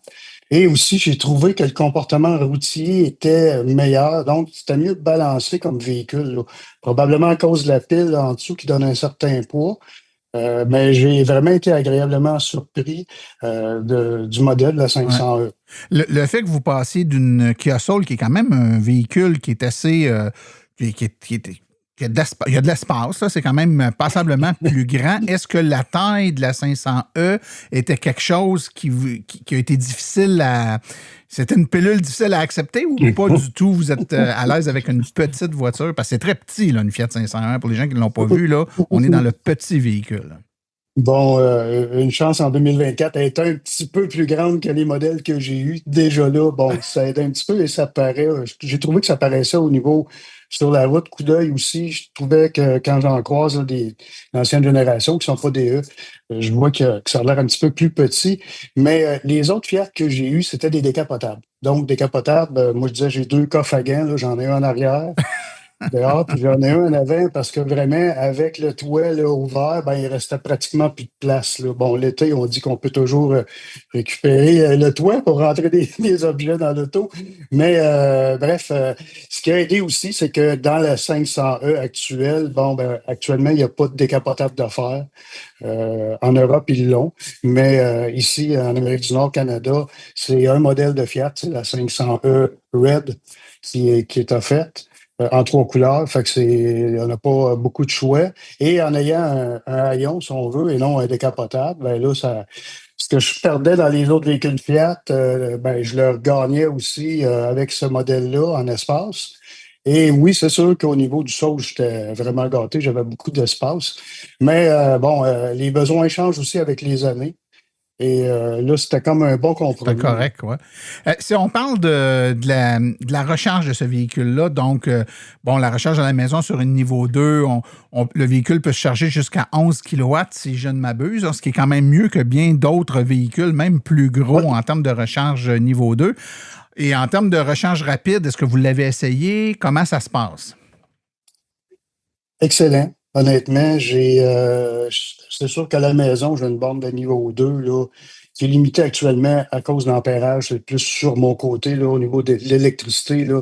et aussi, j'ai trouvé que le comportement routier était meilleur. Donc, c'était mieux balancé comme véhicule, là. Probablement à cause de la pile en dessous qui donne un certain poids. Mais j'ai vraiment été agréablement surpris du modèle de la 500e. Le fait que vous passiez d'une Kia Soul, qui est quand même un véhicule qui est assez... il y a de l'espace, là, c'est quand même passablement plus grand. Est-ce que la taille de la 500e était quelque chose qui a été difficile à... C'était une pilule difficile à accepter ou pas du tout? Vous êtes à l'aise avec une petite voiture? Parce que c'est très petit, là, une Fiat 501. Pour les gens qui ne l'ont pas vu, là, on est dans le petit véhicule. Une chance en 2024, elle est un petit peu plus grande que les modèles que j'ai eus. Déjà là, ça aide un petit peu et ça paraît. J'ai trouvé que ça paraissait au niveau sur la route, coup d'œil aussi. Je trouvais que quand j'en croise là, d'anciennes générations qui ne sont pas des je vois que ça a l'air un petit peu plus petit. Mais les autres Fiat que j'ai eus, c'était des décapotables. Donc, décapotables, moi je disais, j'ai 2 coffres à gants, là, j'en ai un en arrière. Dehors, puis j'en ai un en avant parce que vraiment, avec le toit là, ouvert, il restait pratiquement plus de place, là. Bon, l'été, on dit qu'on peut toujours récupérer le toit pour rentrer des objets dans l'auto. Mais bref, ce qui a aidé aussi, c'est que dans la 500e actuelle, actuellement, il n'y a pas de décapotable d'affaires. En Europe, ils l'ont. Mais ici, en Amérique du Nord, Canada, c'est un modèle de Fiat, c'est la 500e Red qui est offerte. En 3 couleurs, fait que on n'a pas beaucoup de choix. Et en ayant un haillon, si on veut, et non un décapotable, ce que je perdais dans les autres véhicules Fiat, je le regagnais aussi avec ce modèle-là en espace. Et oui, c'est sûr qu'au niveau du sol, j'étais vraiment gâté, j'avais beaucoup d'espace. Mais les besoins changent aussi avec les années. Et là, c'était comme un bon compromis. C'est correct, oui. Si on parle de la recharge de ce véhicule-là, donc, la recharge à la maison sur une niveau 2, le véhicule peut se charger jusqu'à 11 kW, si je ne m'abuse, ce qui est quand même mieux que bien d'autres véhicules, même plus gros en termes de recharge niveau 2. Et en termes de recharge rapide, est-ce que vous l'avez essayé? Comment ça se passe? Excellent. Honnêtement, c'est sûr qu'à la maison, j'ai une borne de niveau 2 là, qui est limitée actuellement à cause de l'ampérage. C'est plus sur mon côté, là, au niveau de l'électricité. Là,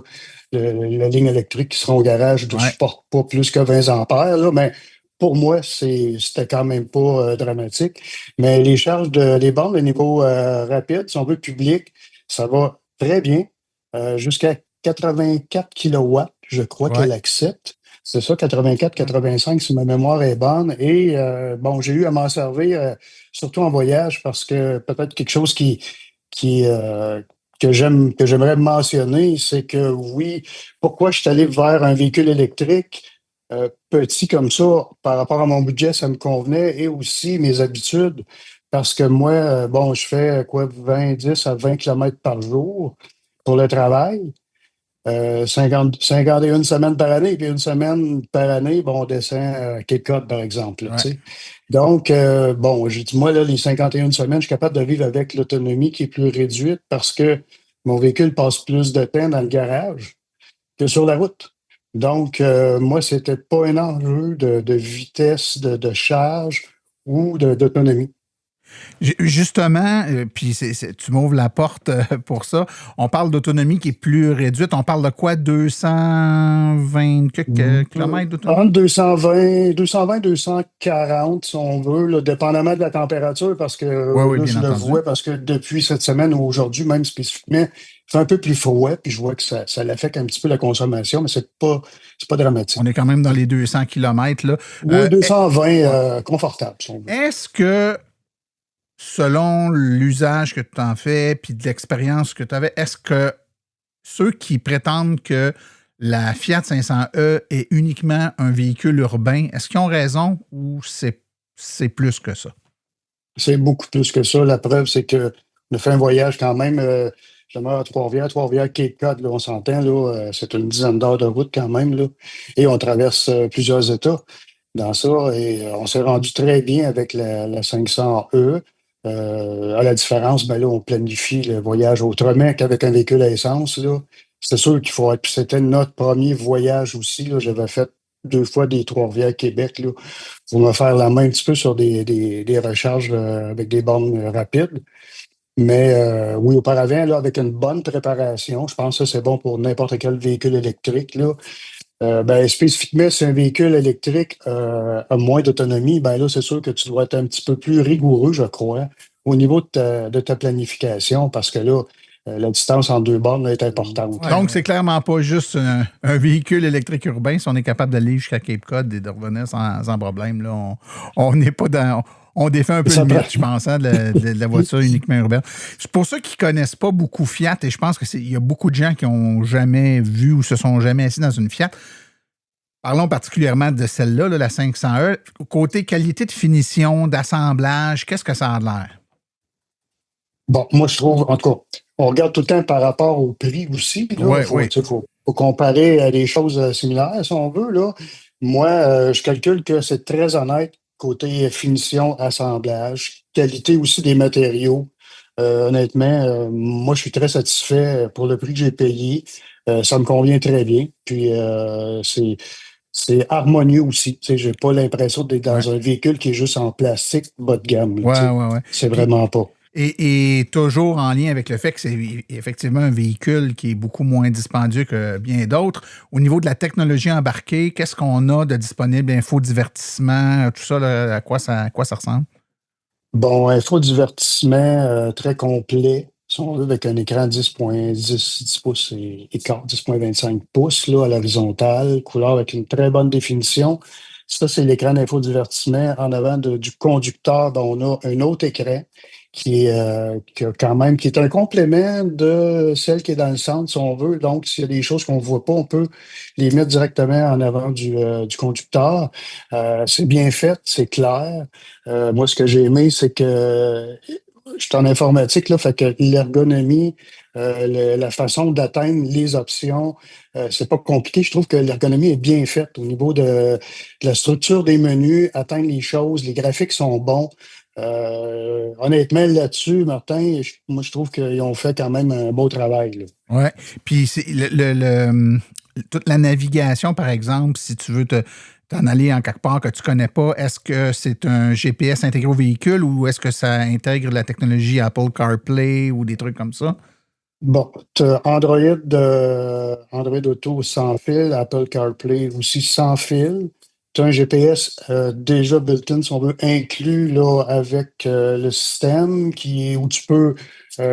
la ligne électrique qui sera au garage ne supporte pas plus que 20 ampères. Là, mais pour moi, c'était quand même pas dramatique. Mais les charges les bornes de niveau rapide, si on veut public, ça va très bien. Jusqu'à 84 kW, je crois qu'elle accepte. C'est ça, 84-85, si ma mémoire est bonne. Et j'ai eu à m'en servir, surtout en voyage, parce que peut-être quelque chose que j'aimerais mentionner, c'est que oui, pourquoi je suis allé vers un véhicule électrique petit comme ça, par rapport à mon budget, ça me convenait, et aussi mes habitudes, parce que moi, je fais 10 à 20 km par jour pour le travail. 51 semaines par année, puis une semaine par année, on descend à Cape Cod, par exemple. Là, donc, j'ai dit, moi, là, les 51 semaines, je suis capable de vivre avec l'autonomie qui est plus réduite parce que mon véhicule passe plus de temps dans le garage que sur la route. Donc, moi, c'était pas un enjeu de vitesse de charge ou d'autonomie. Justement, puis tu m'ouvres la porte pour ça. On parle d'autonomie qui est plus réduite. On parle de quoi? 220 km d'autonomie? Entre 240, si on veut, là, dépendamment de la température, parce que Oui, là, bien je le entendu. vois, parce que depuis cette semaine ou aujourd'hui, même spécifiquement, il fait un peu plus froid, puis je vois que ça l'affecte un petit peu la consommation, mais c'est pas dramatique. On est quand même dans les 200 km, là. Oui, 220, confortable, si on veut. Est-ce que, selon l'usage que tu en fais puis de l'expérience que tu avais, est-ce que ceux qui prétendent que la Fiat 500e est uniquement un véhicule urbain, est-ce qu'ils ont raison ou c'est plus que ça? C'est beaucoup plus que ça. La preuve, c'est qu'on a fait un voyage quand même, je demeure à Trois-Rivières, Cape Cod, là, on s'entend, là, c'est une dizaine d'heures de route quand même, là, et on traverse plusieurs États dans ça, et on s'est rendu très bien avec la 500e. À la différence, ben là, on planifie le voyage autrement qu'avec un véhicule à essence, là. C'est sûr qu'il faut être. Puis c'était notre premier voyage aussi, là. J'avais fait 2 fois des Trois-Rivières Québec, là, pour me faire la main un petit peu sur des recharges avec des bornes rapides. Mais oui, auparavant, là, avec une bonne préparation, je pense que ça, c'est bon pour n'importe quel véhicule électrique, là. Ben, spécifiquement, si un véhicule électrique a moins d'autonomie, ben là, c'est sûr que tu dois être un petit peu plus rigoureux, je crois, au niveau de ta planification, parce que là, la distance entre 2 bornes là, est importante. Donc, c'est clairement pas juste un véhicule électrique urbain. Si on est capable d'aller jusqu'à Cape Cod et de revenir sans problème, là, on n'est pas dans... On défait un peu le mythe, je pense, hein, de la voiture uniquement urbaine. C'est pour ça qu'ils ne connaissent pas beaucoup Fiat, et je pense qu'il y a beaucoup de gens qui n'ont jamais vu ou se sont jamais assis dans une Fiat. Parlons particulièrement de celle-là, la 500e. Côté qualité de finition, d'assemblage, qu'est-ce que ça a de l'air? Bon, moi, je trouve, en tout cas, on regarde tout le temps par rapport au prix aussi. Il faut comparer à des choses similaires, si on veut. Là. Moi, je calcule que c'est très honnête côté finition, assemblage, qualité aussi des matériaux. Honnêtement, moi, je suis très satisfait pour le prix que j'ai payé. Ça me convient très bien. Puis, c'est harmonieux aussi. Tu sais, j'ai pas l'impression d'être dans un véhicule qui est juste en plastique bas de gamme. Ouais. C'est vraiment pas. Et toujours en lien avec le fait que c'est effectivement un véhicule qui est beaucoup moins dispendieux que bien d'autres. Au niveau de la technologie embarquée, qu'est-ce qu'on a de disponible? Infodivertissement, tout ça, là, à quoi ça ressemble? Bon, infodivertissement très complet. Si on veut, avec un écran 10 pouces et quart, 10,25 pouces là, à l'horizontale, couleur avec une très bonne définition. Ça, c'est l'écran d'infodivertissement. En avant du conducteur, ben, on a un autre écran qui est un complément de celle qui est dans le centre, si on veut. Donc, s'il y a des choses qu'on ne voit pas, on peut les mettre directement en avant du conducteur. C'est bien fait, c'est clair. Moi, ce que j'ai aimé, c'est que je suis en informatique, là, fait que l'ergonomie, la façon d'atteindre les options, c'est pas compliqué. Je trouve que l'ergonomie est bien faite au niveau de la structure des menus, atteindre les choses, les graphiques sont bons. Honnêtement, là-dessus, Martin, moi, je trouve qu'ils ont fait quand même un beau travail. Oui. Puis, c'est toute la navigation, par exemple, si tu veux t'en aller en quelque part que tu ne connais pas, est-ce que c'est un GPS intégré au véhicule ou est-ce que ça intègre la technologie Apple CarPlay ou des trucs comme ça? Bon, tu as Android Auto sans fil, Apple CarPlay aussi sans fil. Tu as un GPS déjà built-in, si on veut, inclus là, avec le système où tu peux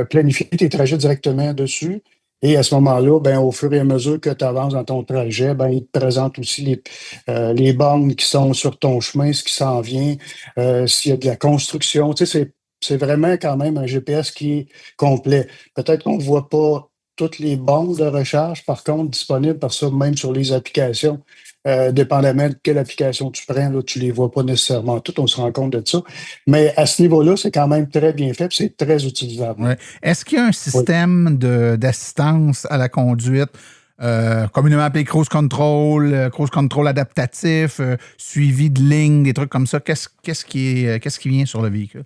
planifier tes trajets directement dessus. Et à ce moment-là, ben, au fur et à mesure que tu avances dans ton trajet, ben, il te présente aussi les bornes qui sont sur ton chemin, ce qui s'en vient, s'il y a de la construction. Tu sais, c'est vraiment quand même un GPS qui est complet. Peut-être qu'on ne voit pas toutes les bornes de recharge, par contre, disponibles par ça, même sur les applications. Dépendamment de quelle application tu prends, là, tu ne les vois pas nécessairement toutes, on se rend compte de ça. Mais à ce niveau-là, c'est quand même très bien fait, c'est très utilisable. Ouais. Est-ce qu'il y a un système d'assistance à la conduite, communément appelé cruise control adaptatif, suivi de lignes, des trucs comme ça? Qu'est-ce qui vient sur le véhicule?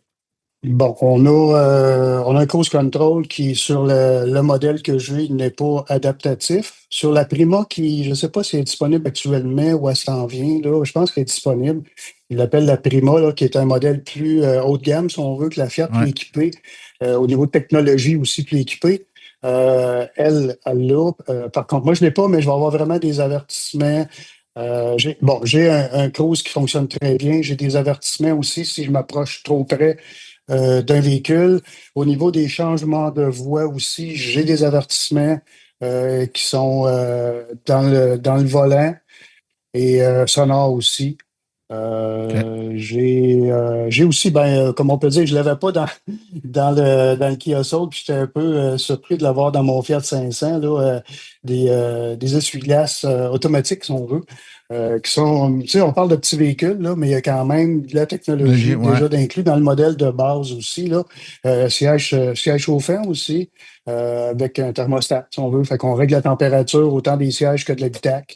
Bon, on a un cruise control qui, sur le modèle que j'ai, n'est pas adaptatif. Sur la Prima, qui, je ne sais pas si elle est disponible actuellement ou elle s'en vient, là, je pense qu'elle est disponible. il l'appelle la Prima, là, qui est un modèle plus haut de gamme, si on veut, que la Fiat, plus équipée. Au niveau de technologie aussi, plus équipée. Elle l'a. Par contre, moi, je ne l'ai pas, mais je vais avoir vraiment des avertissements. J'ai un Cruise qui fonctionne très bien. J'ai des avertissements aussi si je m'approche trop près d'un véhicule. Au niveau des changements de voie aussi, j'ai des avertissements qui sont dans le volant et sonore aussi. J'ai aussi, comme on peut dire, je ne l'avais pas dans le Kia Soul, puis j'étais un peu surpris de l'avoir dans mon Fiat 500, là, des essuie-glaces automatiques, si on veut, qui sont, tu sais, on parle de petits véhicules, là, mais il y a quand même de la technologie déjà d'inclus dans le modèle de base aussi, là. Siège chauffant aussi, avec un thermostat, si on veut. Fait qu'on règle la température autant des sièges que de l'habitacle.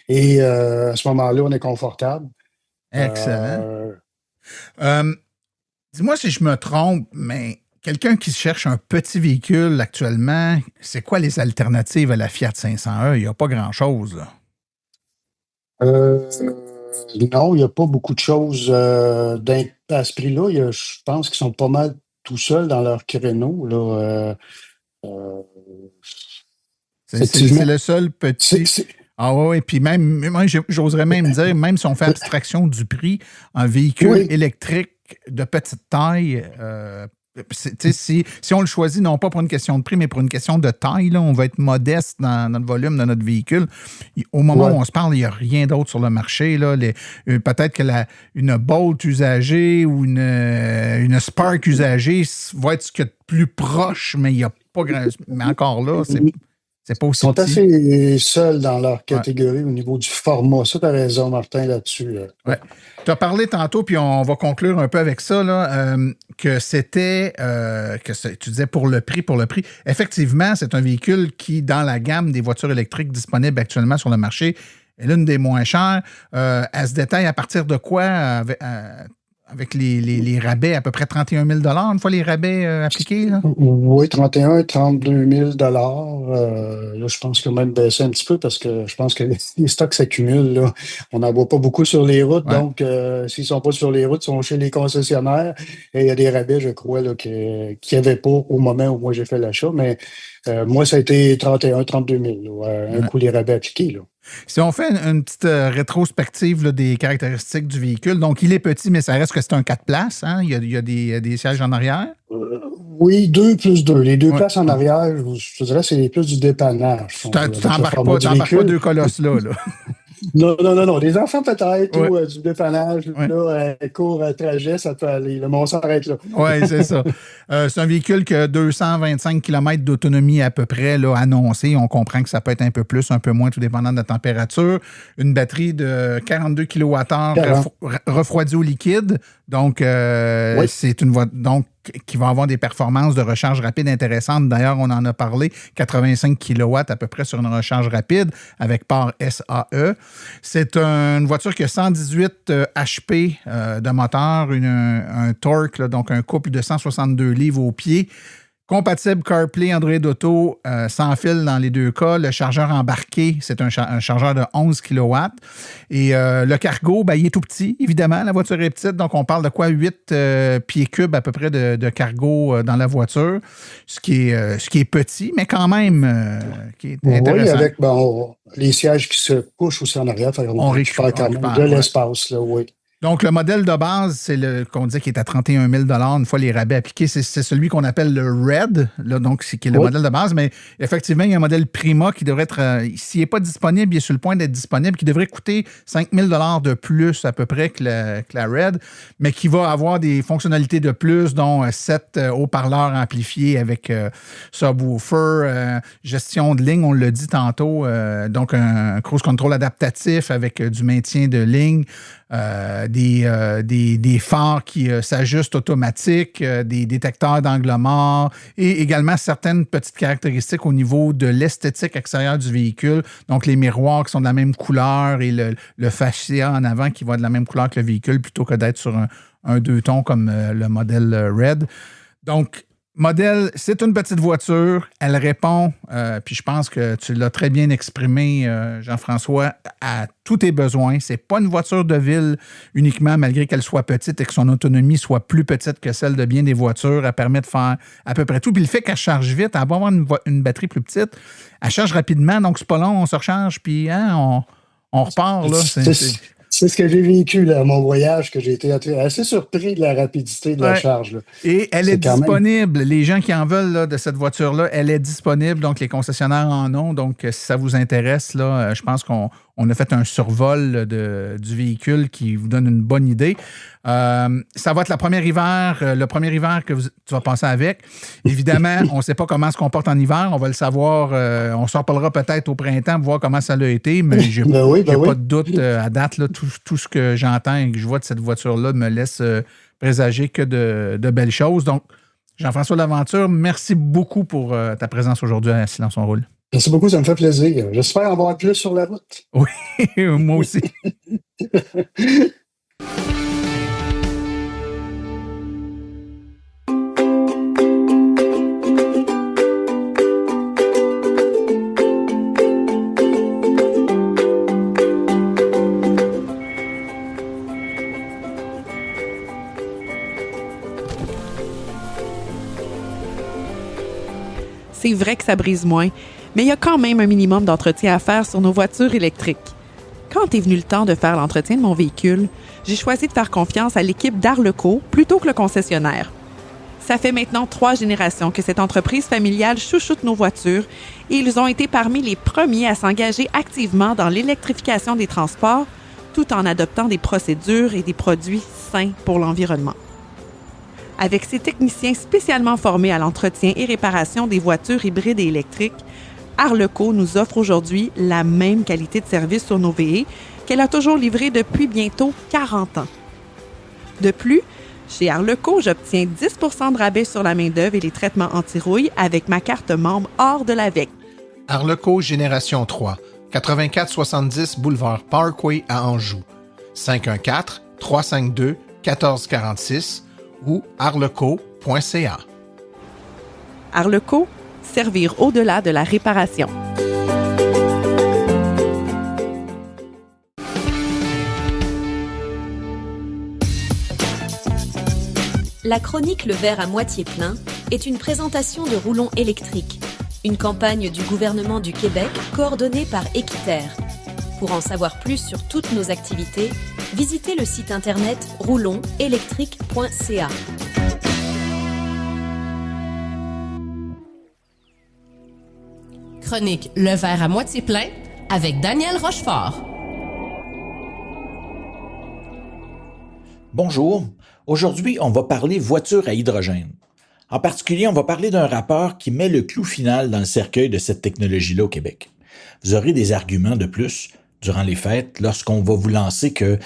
Et à ce moment-là, on est confortable. Excellent. Dis-moi si je me trompe, mais quelqu'un qui cherche un petit véhicule actuellement, c'est quoi les alternatives à la Fiat 500e? Il n'y a pas grand-chose, là. Non, il n'y a pas beaucoup de choses à ce prix-là. Je pense qu'ils sont pas mal tout seuls dans leur créneau, là. C'est le seul petit... Ah oui, puis même, moi, j'oserais même dire, même si on fait abstraction du prix, un véhicule électrique de petite taille, si on le choisit, non pas pour une question de prix, mais pour une question de taille, là, on va être modeste dans notre volume de notre véhicule. Au moment où on se parle, il n'y a rien d'autre sur le marché. Là. Peut-être que une Bolt usagée ou une Spark usagée va être ce qu'il y a de plus proche, mais il n'y a pas grand... Mais encore là, c'est pas aussi Ils sont petit. assez seuls dans leur catégorie au niveau du format. Ça, tu as raison, Martin, là-dessus. Ouais. Tu as parlé tantôt, puis on va conclure un peu avec ça, là, que c'était, tu disais pour le prix. Effectivement, c'est un véhicule qui, dans la gamme des voitures électriques disponibles actuellement sur le marché, est l'une des moins chères. Elle se détaille à partir de quoi avec les rabais, à peu près 31 000 une fois les rabais appliqués? Là? Oui, 31 32 000 Là, je pense qu'il a même baissé un petit peu parce que je pense que les stocks s'accumulent. Là. On n'en voit pas beaucoup sur les routes. Ouais. Donc, s'ils ne sont pas sur les routes, ils sont chez les concessionnaires. Et il y a des rabais, je crois, là, qu'il n'y avait pas au moment où moi j'ai fait l'achat. Mais moi, ça a été 31 32 000 un coup les rabais appliqués. Là. Si on fait une petite rétrospective là, des caractéristiques du véhicule, donc il est petit, mais ça reste que c'est un 4 places. Hein? Il y a des sièges en arrière. Oui, 2 plus 2. Les 2 places en arrière, je te dirais, c'est plus du dépannage. Tu t'embarques pas 2 colosses là. Non. Les enfants peut-être, ou du dépannage, là, court trajet, ça peut aller. Mais on s'arrête là. Oui, c'est ça. C'est un véhicule qui a 225 km d'autonomie à peu près là, annoncé. On comprend que ça peut être un peu plus, un peu moins, tout dépendant de la température. Une batterie de 42 kWh refroidie au liquide. Donc, c'est une voiture qui va avoir des performances de recharge rapide intéressantes. D'ailleurs, on en a parlé, 85 kW à peu près sur une recharge rapide avec port SAE. C'est une voiture qui a 118 HP de moteur, un torque, là, donc un couple de 162 livres au pied. Compatible CarPlay, Android Auto, sans fil dans les 2 cas. Le chargeur embarqué, c'est un chargeur de 11 kW. Et le cargo, il est tout petit, évidemment. La voiture est petite, donc on parle de quoi? 8 pieds cubes à peu près de cargo dans la voiture, ce qui est petit, mais quand même qui est intéressant. Oui, avec les sièges qui se couchent aussi en arrière, on récupère quand même de l'espace. Là, oui. Donc, le modèle de base, c'est qu'on dit qu'il est à 31 000 une fois les rabais appliqués. C'est celui qu'on appelle le Red, là, donc qui est le modèle de base. Mais effectivement, il y a un modèle Prima qui devrait être, s'il n'est pas disponible, il est sur le point d'être disponible, qui devrait coûter 5 000 de plus à peu près que la Red, mais qui va avoir des fonctionnalités de plus, dont 7 haut-parleurs amplifiés avec subwoofer, gestion de ligne, on l'a dit tantôt, donc un cruise control adaptatif avec du maintien de ligne. Des phares qui s'ajustent automatiques, des détecteurs d'angle mort et également certaines petites caractéristiques au niveau de l'esthétique extérieure du véhicule. Donc, les miroirs qui sont de la même couleur et le fascia en avant qui va de la même couleur que le véhicule plutôt que d'être sur un 2 tons comme le modèle Red. Donc, Modèle, c'est une petite voiture. Elle répond, puis je pense que tu l'as très bien exprimé, Jean-François, à tous tes besoins. C'est pas une voiture de ville uniquement, malgré qu'elle soit petite et que son autonomie soit plus petite que celle de bien des voitures. Elle permet de faire à peu près tout. Puis le fait qu'elle charge vite, elle va avoir une batterie plus petite, elle charge rapidement, donc c'est pas long, on se recharge, puis on repart. Là. C'est ce que j'ai vécu là, à mon voyage, que j'ai été assez surpris de la rapidité de la charge. Là. Et elle est disponible. Les gens qui en veulent là, de cette voiture-là, elle est disponible. Donc, les concessionnaires en ont. Donc, si ça vous intéresse, là, je pense qu'on a fait un survol du véhicule qui vous donne une bonne idée. Ça va être le premier hiver que tu vas passer avec. Évidemment, on ne sait pas comment se comporte en hiver. On va le savoir. On s'en parlera peut-être au printemps pour voir comment ça a été. Mais j'ai pas de doute à date. Là, tout ce que j'entends et que je vois de cette voiture-là me laisse présager que de belles choses. Donc, Jean-François Laventure, merci beaucoup pour ta présence aujourd'hui à Silence on roule. Merci beaucoup, ça me fait plaisir. J'espère en voir plus sur la route. Oui, moi aussi. C'est vrai que ça brise moins, mais il y a quand même un minimum d'entretien à faire sur nos voitures électriques. Quand est venu le temps de faire l'entretien de mon véhicule, j'ai choisi de faire confiance à l'équipe d'Arleco plutôt que le concessionnaire. Ça fait maintenant 3 générations que cette entreprise familiale chouchoute nos voitures et ils ont été parmi les premiers à s'engager activement dans l'électrification des transports tout en adoptant des procédures et des produits sains pour l'environnement. Avec ses techniciens spécialement formés à l'entretien et réparation des voitures hybrides et électriques, Arleco nous offre aujourd'hui la même qualité de service sur nos VE qu'elle a toujours livré depuis bientôt 40 ans. De plus, chez Arleco, j'obtiens 10 % de rabais sur la main-d'œuvre et les traitements anti-rouille avec ma carte membre hors de l'AVEC. Arleco Génération 3, 8470 Boulevard Parkway à Anjou. 514-352-1446 ou arleco.ca. Arleco, servir au-delà de la réparation. La chronique Le verre à moitié plein est une présentation de Roulon électrique, une campagne du gouvernement du Québec coordonnée par Équiterre. Pour en savoir plus sur toutes nos activités, visitez le site internet roulonelectrique.ca. Chronique Le verre à moitié plein avec Daniel Rochefort. Bonjour. Aujourd'hui, on va parler voiture à hydrogène. En particulier, on va parler d'un rapport qui met le clou final dans le cercueil de cette technologie-là au Québec. Vous aurez des arguments de plus durant les fêtes lorsqu'on va vous lancer que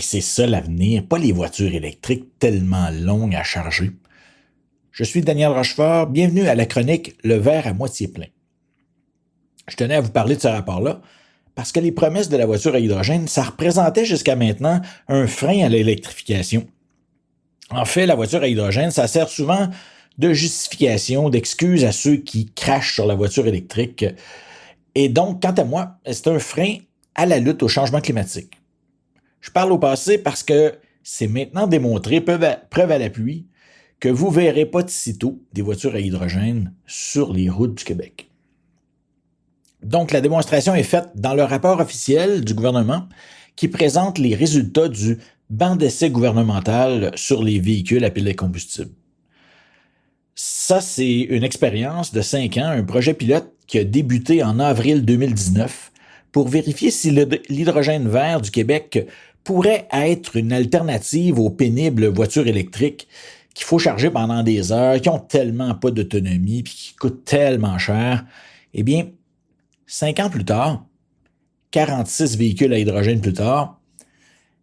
c'est ça l'avenir, pas les voitures électriques tellement longues à charger. Je suis Daniel Rochefort, bienvenue à la chronique Le verre à moitié plein. Je tenais à vous parler de ce rapport-là parce que les promesses de la voiture à hydrogène, ça représentait jusqu'à maintenant un frein à l'électrification. En fait, la voiture à hydrogène, ça sert souvent de justification, d'excuse à ceux qui crachent sur la voiture électrique. Et donc, quant à moi, c'est un frein à la lutte au changement climatique. Je parle au passé parce que c'est maintenant démontré, preuve à l'appui, que vous ne verrez pas de sitôt des voitures à hydrogène sur les routes du Québec. Donc, la démonstration est faite dans le rapport officiel du gouvernement qui présente les résultats du banc d'essai gouvernemental sur les véhicules à pile à combustible. Ça, c'est une expérience de 5 ans, un projet pilote qui a débuté en avril 2019 pour vérifier si l'hydrogène vert du Québec pourrait être une alternative aux pénibles voitures électriques qu'il faut charger pendant des heures, qui ont tellement pas d'autonomie et qui coûtent tellement cher. Eh bien, 5 ans plus tard, 46 véhicules à hydrogène plus tard,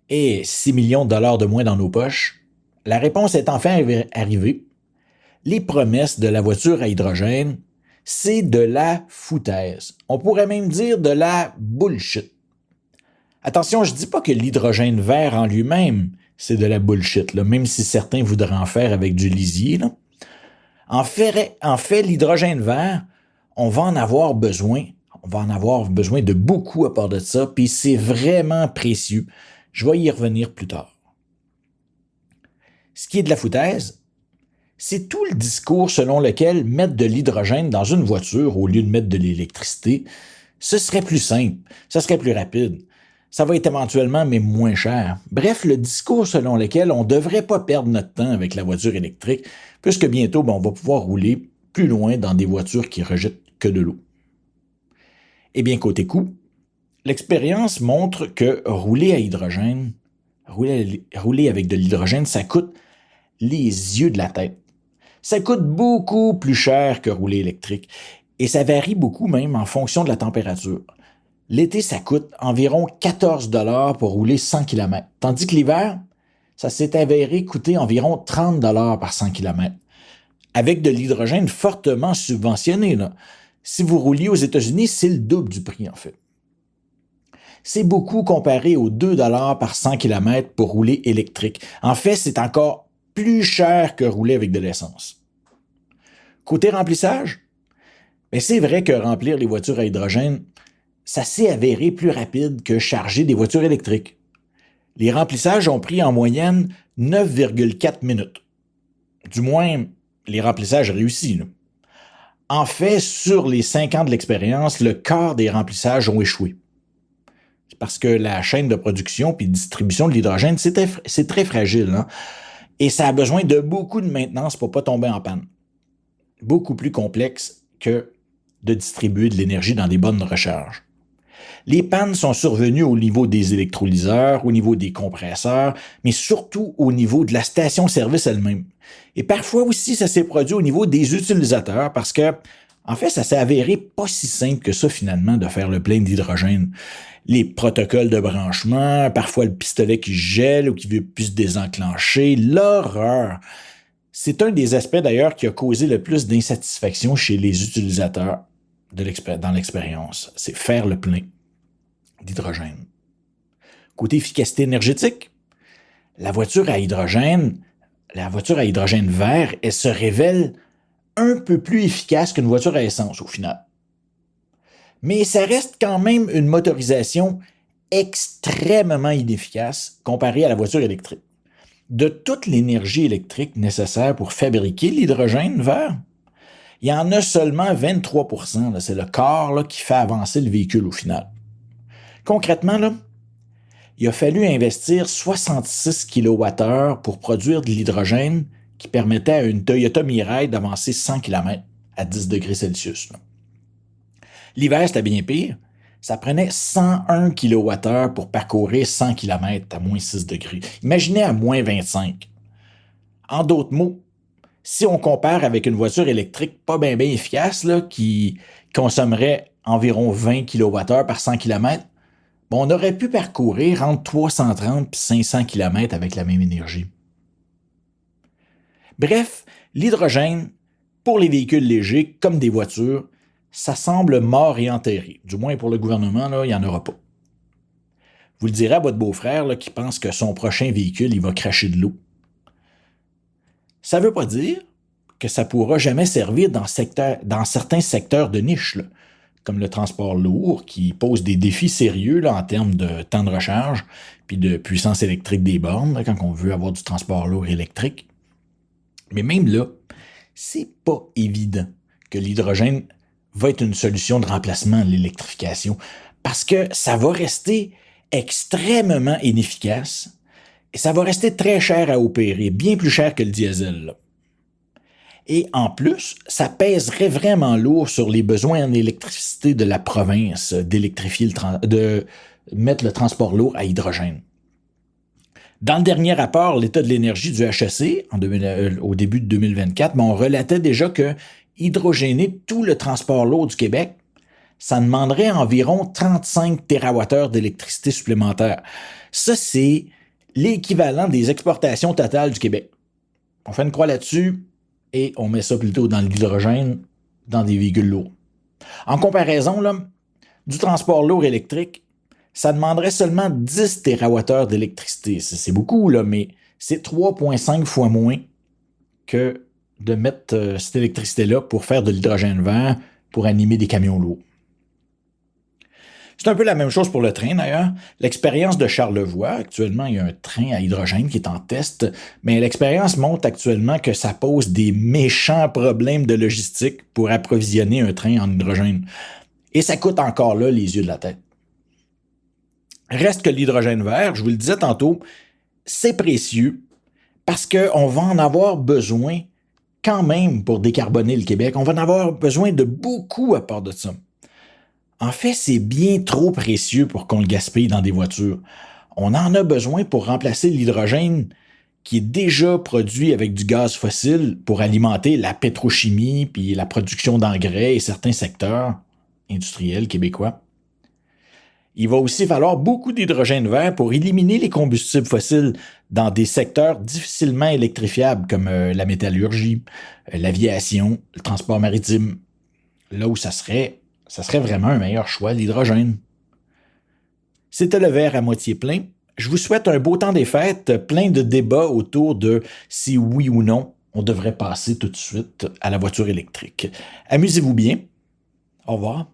et 6 millions de dollars de moins dans nos poches, la réponse est enfin arrivée. Les promesses de la voiture à hydrogène, c'est de la foutaise. On pourrait même dire de la bullshit. Attention, je dis pas que l'hydrogène vert en lui-même, c'est de la bullshit, là, même si certains voudraient en faire avec du lisier. Là. En fait, l'hydrogène vert, on va en avoir besoin. On va en avoir besoin de beaucoup à part de ça, puis c'est vraiment précieux. Je vais y revenir plus tard. Ce qui est de la foutaise, c'est tout le discours selon lequel mettre de l'hydrogène dans une voiture au lieu de mettre de l'électricité, ce serait plus simple, ça serait plus rapide. Ça va être éventuellement, mais moins cher. Bref, le discours selon lequel on ne devrait pas perdre notre temps avec la voiture électrique, puisque bientôt, on va pouvoir rouler plus loin dans des voitures qui rejettent que de l'eau. Eh bien, côté coût, l'expérience montre que rouler à hydrogène, rouler avec de l'hydrogène, ça coûte les yeux de la tête. Ça coûte beaucoup plus cher que rouler électrique et ça varie beaucoup même en fonction de la température. L'été, ça coûte environ 14 $ pour rouler 100 km, tandis que l'hiver, ça s'est avéré coûter environ 30 $ par 100 km, avec de l'hydrogène fortement subventionné. Là. Si vous rouliez aux États-Unis, c'est le double du prix en fait. C'est beaucoup comparé aux 2 $ par 100 km pour rouler électrique. En fait, c'est encore plus cher que rouler avec de l'essence. Côté remplissage, bien, c'est vrai que remplir les voitures à hydrogène, ça s'est avéré plus rapide que charger des voitures électriques. Les remplissages ont pris en moyenne 9,4 minutes. Du moins, les remplissages réussis. Là. En fait, sur les 5 ans de l'expérience, le quart des remplissages ont échoué. C'est parce que la chaîne de production puis de distribution de l'hydrogène, c'est très fragile. Hein? Et ça a besoin de beaucoup de maintenance pour ne pas tomber en panne. Beaucoup plus complexe que de distribuer de l'énergie dans des bonnes recharges. Les pannes sont survenues au niveau des électrolyseurs, au niveau des compresseurs, mais surtout au niveau de la station-service elle-même. Et parfois aussi, ça s'est produit au niveau des utilisateurs parce que, en fait, ça s'est avéré pas si simple que ça finalement de faire le plein d'hydrogène. Les protocoles de branchement, parfois le pistolet qui gèle ou qui veut plus se désenclencher, l'horreur. C'est un des aspects d'ailleurs qui a causé le plus d'insatisfaction chez les utilisateurs dans l'expérience. C'est faire le plein d'hydrogène. Côté efficacité énergétique, la voiture à hydrogène vert, elle se révèle un peu plus efficace qu'une voiture à essence au final. Mais ça reste quand même une motorisation extrêmement inefficace comparée à la voiture électrique. De toute l'énergie électrique nécessaire pour fabriquer l'hydrogène vert, il y en a seulement 23 %. C'est le quart là, qui fait avancer le véhicule au final. Concrètement, là, il a fallu investir 66 kWh pour produire de l'hydrogène qui permettait à une Toyota Mirai d'avancer 100 km à 10 degrés Celsius. Là. L'hiver, c'était bien pire. Ça prenait 101 kWh pour parcourir 100 km à moins 6 degrés. Imaginez à moins 25. En d'autres mots, si on compare avec une voiture électrique pas bien efficace là, qui consommerait environ 20 kWh par 100 km, on aurait pu parcourir entre 330 et 500 km avec la même énergie. Bref, l'hydrogène, pour les véhicules légers comme des voitures, ça semble mort et enterré. Du moins pour le gouvernement, là, il n'y en aura pas. Vous le direz à votre beau-frère là, qui pense que son prochain véhicule, il va cracher de l'eau. Ça ne veut pas dire que ça ne pourra jamais servir dans certains secteurs de niche, là, comme le transport lourd, qui pose des défis sérieux là, en termes de temps de recharge puis de puissance électrique des bornes, là, quand on veut avoir du transport lourd électrique. Mais même là, c'est pas évident que l'hydrogène va être une solution de remplacement de l'électrification parce que ça va rester extrêmement inefficace et ça va rester très cher à opérer, bien plus cher que le diesel. Là. Et en plus, ça pèserait vraiment lourd sur les besoins en électricité de la province de mettre le transport lourd à hydrogène. Dans le dernier rapport, l'état de l'énergie du HEC, au début de 2024, on relatait déjà que hydrogéner tout le transport lourd du Québec, ça demanderait environ 35 TWh d'électricité supplémentaire. Ça, c'est l'équivalent des exportations totales du Québec. On fait une croix là-dessus et on met ça plutôt dans l'hydrogène, dans des véhicules lourds. En comparaison, là, du transport lourd électrique, ça demanderait seulement 10 TWh d'électricité. C'est beaucoup, là, mais c'est 3,5 fois moins que de mettre cette électricité-là pour faire de l'hydrogène vert pour animer des camions lourds. C'est un peu la même chose pour le train, d'ailleurs. L'expérience de Charlevoix, actuellement, il y a un train à hydrogène qui est en test, mais l'expérience montre actuellement que ça pose des méchants problèmes de logistique pour approvisionner un train en hydrogène. Et ça coûte encore là les yeux de la tête. Reste que l'hydrogène vert, je vous le disais tantôt, c'est précieux parce qu'on va en avoir besoin quand même pour décarboner le Québec. On va en avoir besoin de beaucoup à part de ça. En fait, c'est bien trop précieux pour qu'on le gaspille dans des voitures. On en a besoin pour remplacer l'hydrogène qui est déjà produit avec du gaz fossile pour alimenter la pétrochimie puis la production d'engrais et certains secteurs industriels québécois. Il va aussi falloir beaucoup d'hydrogène vert pour éliminer les combustibles fossiles dans des secteurs difficilement électrifiables comme la métallurgie, l'aviation, le transport maritime. Là où ça serait vraiment un meilleur choix, l'hydrogène. C'était le verre à moitié plein. Je vous souhaite un beau temps des fêtes, plein de débats autour de si oui ou non on devrait passer tout de suite à la voiture électrique. Amusez-vous bien. Au revoir.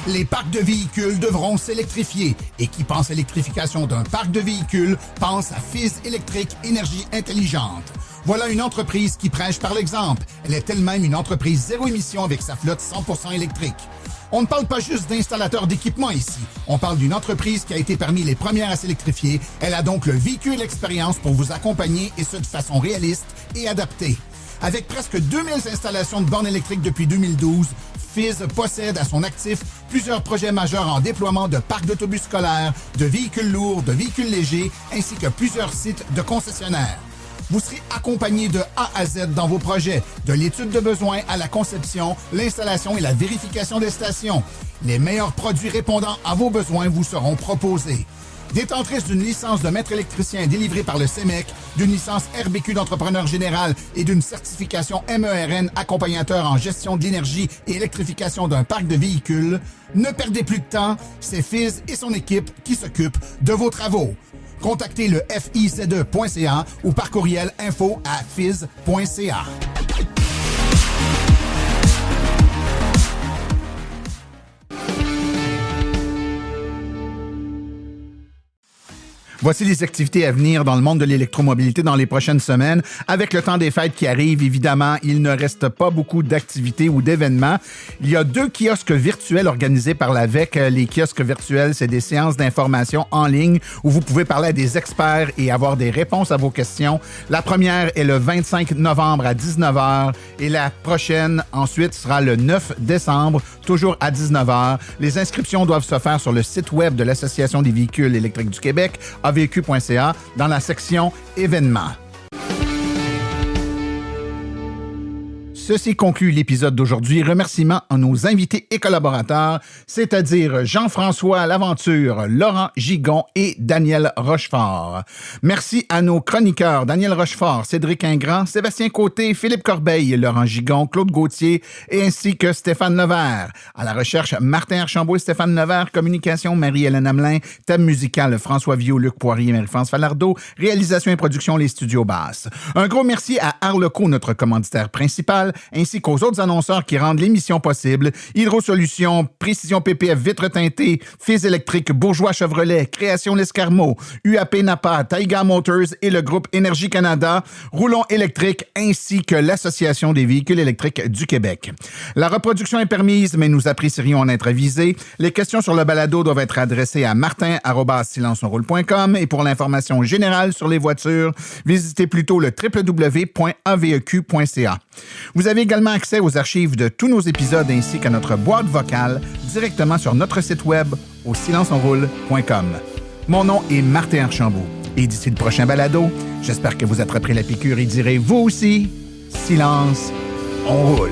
Les parcs de véhicules devront s'électrifier. Et qui pense électrification d'un parc de véhicules pense à Fizz Électrique Énergie Intelligente. Voilà une entreprise qui prêche par l'exemple. Elle est elle-même une entreprise zéro émission avec sa flotte 100% électrique. On ne parle pas juste d'installateurs d'équipements ici. On parle d'une entreprise qui a été parmi les premières à s'électrifier. Elle a donc le vécu et l'expérience pour vous accompagner et ce de façon réaliste et adaptée. Avec presque 2000 installations de bornes électriques depuis 2012, Fizz possède à son actif plusieurs projets majeurs en déploiement de parcs d'autobus scolaires, de véhicules lourds, de véhicules légers, ainsi que plusieurs sites de concessionnaires. Vous serez accompagné de A à Z dans vos projets, de l'étude de besoins à la conception, l'installation et la vérification des stations. Les meilleurs produits répondant à vos besoins vous seront proposés. Détentrice d'une licence de maître électricien délivrée par le CEMEC, d'une licence RBQ d'entrepreneur général et d'une certification MERN accompagnateur en gestion de l'énergie et électrification d'un parc de véhicules, ne perdez plus de temps, c'est Fizz et son équipe qui s'occupent de vos travaux. Contactez le FIZE.ca ou par courriel info@fizz.ca. Voici les activités à venir dans le monde de l'électromobilité dans les prochaines semaines. Avec le temps des fêtes qui arrive, évidemment, il ne reste pas beaucoup d'activités ou d'événements. Il y a 2 kiosques virtuels organisés par l'AVEC. Les kiosques virtuels, c'est des séances d'information en ligne où vous pouvez parler à des experts et avoir des réponses à vos questions. La première est le 25 novembre à 19h et la prochaine, ensuite, sera le 9 décembre, toujours à 19h. Les inscriptions doivent se faire sur le site web de l'Association des véhicules électriques du Québec, avq.ca, dans la section événements. Ceci conclut l'épisode d'aujourd'hui. Remerciements à nos invités et collaborateurs, c'est-à-dire Jean-François Laventure, Laurent Gigon et Daniel Rochefort. Merci à nos chroniqueurs Daniel Rochefort, Cédric Ingrand, Sébastien Côté, Philippe Corbeil, Laurent Gigon, Claude Gauthier et ainsi que Stéphane Levert. À la recherche, Martin Archambault et Stéphane Levert. Communication, Marie-Hélène Hamelin. Thème musical, François Viau, Luc Poirier et Marie-France Falardeau. Réalisation et production, les studios Basses. Un gros merci à Arleco, notre commanditaire principal, ainsi qu'aux autres annonceurs qui rendent l'émission possible. Hydrosolutions, Précision PPF, Vitres teintées, Fizz Électrique, Bourgeois Chevrolet, Création L'Escarmot, UAP Napa, Taiga Motors et le groupe Énergie Canada, Roulons Électrique, ainsi que l'Association des véhicules électriques du Québec. La reproduction est permise, mais nous apprécierions en être avisés. Les questions sur le balado doivent être adressées à martin@silenceonroule.com et pour l'information générale sur les voitures, visitez plutôt le www.aveq.ca. Vous avez également accès aux archives de tous nos épisodes ainsi qu'à notre boîte vocale directement sur notre site web au silenceonroule.com. Mon nom est Martin Archambault et d'ici le prochain balado, j'espère que vous attraperez la piqûre et direz vous aussi, silence, on roule.